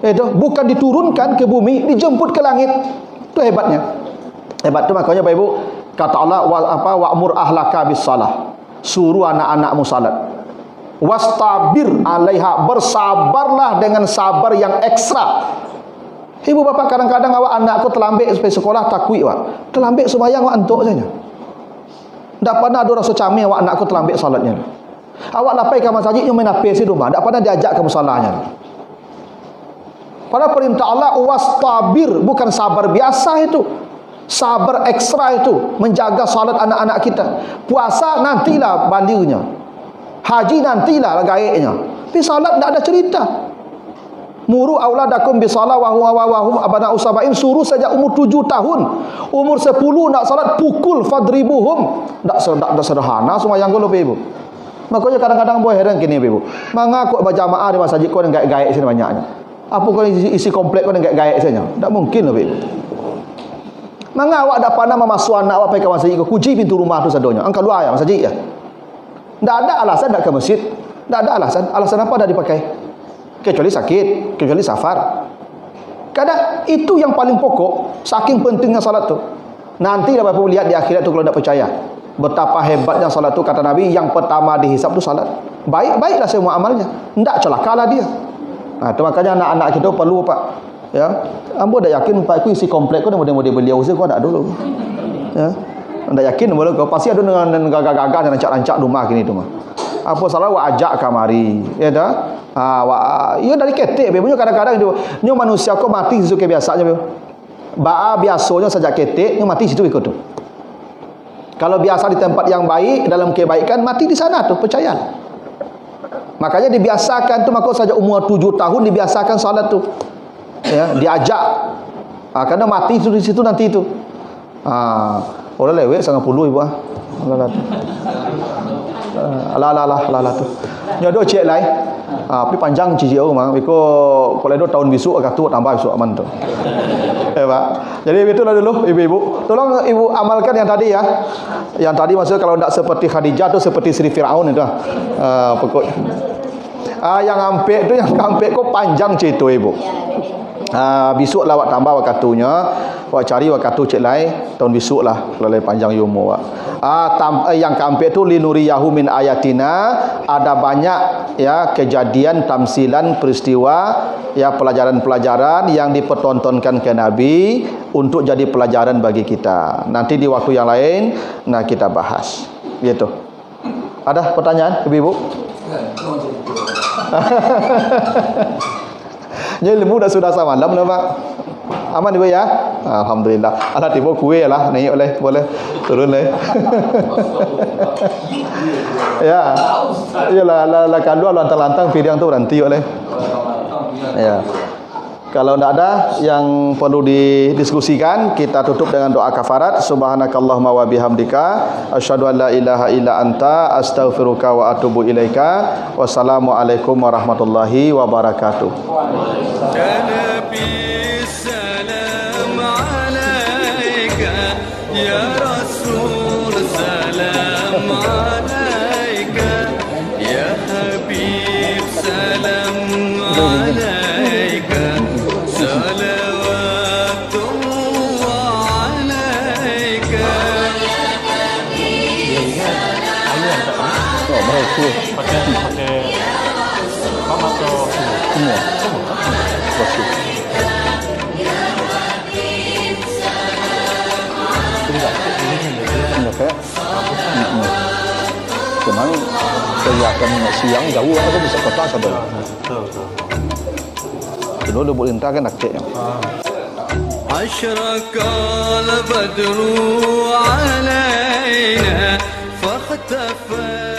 Itu bukan diturunkan ke bumi, dijemput ke langit. Itu hebatnya. Hebat tu makanya Bapak Ibu, kata Allah wa'mur ahlaka bis salah. Suruh anak-anakmu salat. Wastabir alaiha, bersabarlah dengan sabar yang ekstra. Ibu bapa kadang-kadang awak anakku terlambat sampai sekolah takut awak. Terlambat sembahyang awak antuk saja. Tak pernah ada rasa camih awak anakku terlambat salatnya. Awak lapai ke masjid yang main api di rumah, tak pernah diajak ke musallahnya. Pada perintah Allah wastabir, bukan sabar biasa itu. Sabar ekstra itu, menjaga salat anak-anak kita. Puasa nantilah bandingnya. Haji nantilah gaeknya. Tapi salat tak ada cerita. Muru auladakum bisalah wa hum abana usabain, suruh saja umur 7 tahun. Umur 10 nak salat pukul fadribuhum. Tak sederhana semua yang golop ibu. Makanya kadang-kadang boleh heran gini ibu. Mangga kok berjamaah di masjid kau dengan gaek sini banyaknya. Apa kau isi komplek kau dengan gaek saja? Tak mungkin ibu. Mangga awak dak pandang memasuk anak awak pergi ke masjid kau, kunci pintu rumah tu sadonya. Angkat luar ya masjid ya. Tak ada alasan nak ke masjid. Tak ada alasan. Alasan apa dah dipakai? Kecuali sakit, kecuali safar. Kadang itu yang paling pokok, saking pentingnya salat tu. Nanti Bapak Ibu lihat di akhirat tu kalau tak percaya. Betapa hebatnya salat tu, kata Nabi, yang pertama dihisab tu salat. Baik-baiklah semua amalnya. Tak celakalah dia. Itu makanya anak-anak kita perlu Pak. Ya, ambo dah yakin Pak aku isi komplek kau model-model beliau usah kau tak dulu. Ya. Anda yakin boleh kau pasti ada dengan gagah-gagah dan rancak-rancak rumah gini tu mah. Apa salah awak ajak kamari, ya dah. Ya dari ketek punya kadang-kadang nyo manusia kau mati situ ke biasanya be. Biasanya saja ketek nyo mati situ ikut tu. Kalau biasa di tempat yang baik dalam kebaikan mati di sana tu, percaya. Makanya dibiasakan tu maka saja umur 7 tahun dibiasakan salat tu. Ya, diajak Karena mati di situ nanti itu. Orang lewek 90 ibu Alah tu. Nyodo cek lai. Tapi panjang cici aku mah. Biko kalau itu tahun besok agak tua tambah besok aman tu. Pak. Jadi itulah dulu ibu-ibu. Tolong ibu amalkan yang tadi ya. Yang tadi maksudnya kalau tidak seperti Khadijah tu seperti Sri Firaun itu. Pokok. Yang kampek kok panjang cerita ibu. Besok lah awak tambah wakatunya. Awak cari wakatu cek lai tahun besok lah kalau panjang umur. Yang kampek tu linuriyahu min ayatina, ada banyak ya kejadian, tamsilan, peristiwa ya pelajaran-pelajaran yang dipertontonkan ke Nabi untuk jadi pelajaran bagi kita. Nanti di waktu yang lain kita bahas. Gitu. Ada pertanyaan ibu-ibu? Jadi lembu dah sudah sama malam lah Pak. Aman ibu ya? Alhamdulillah. Alah tiba kue lah, naik boleh turun leh. Ya. Iyalah kalau lantang-lantang piring tu nanti oleh. Ya. Kalau tidak ada yang perlu didiskusikan, kita tutup dengan doa kafarat. Subhanakallahumma wa bihamdika asyhadu an la ilaha illa anta astaghfiruka wa atubu ilaika. Wassalamualaikum warahmatullahi wabarakatuh. Ya Rasul salam alaika, ya Habib salam alaika, salawatullah alaika. Oh, bagus. Pakai apa atau semua? Bagus. Cuman kelihatan siang jauh aku bisa kota sabar. Dulu udah boleh entah kan aktif. Ashraqal badru alaina fakhtafa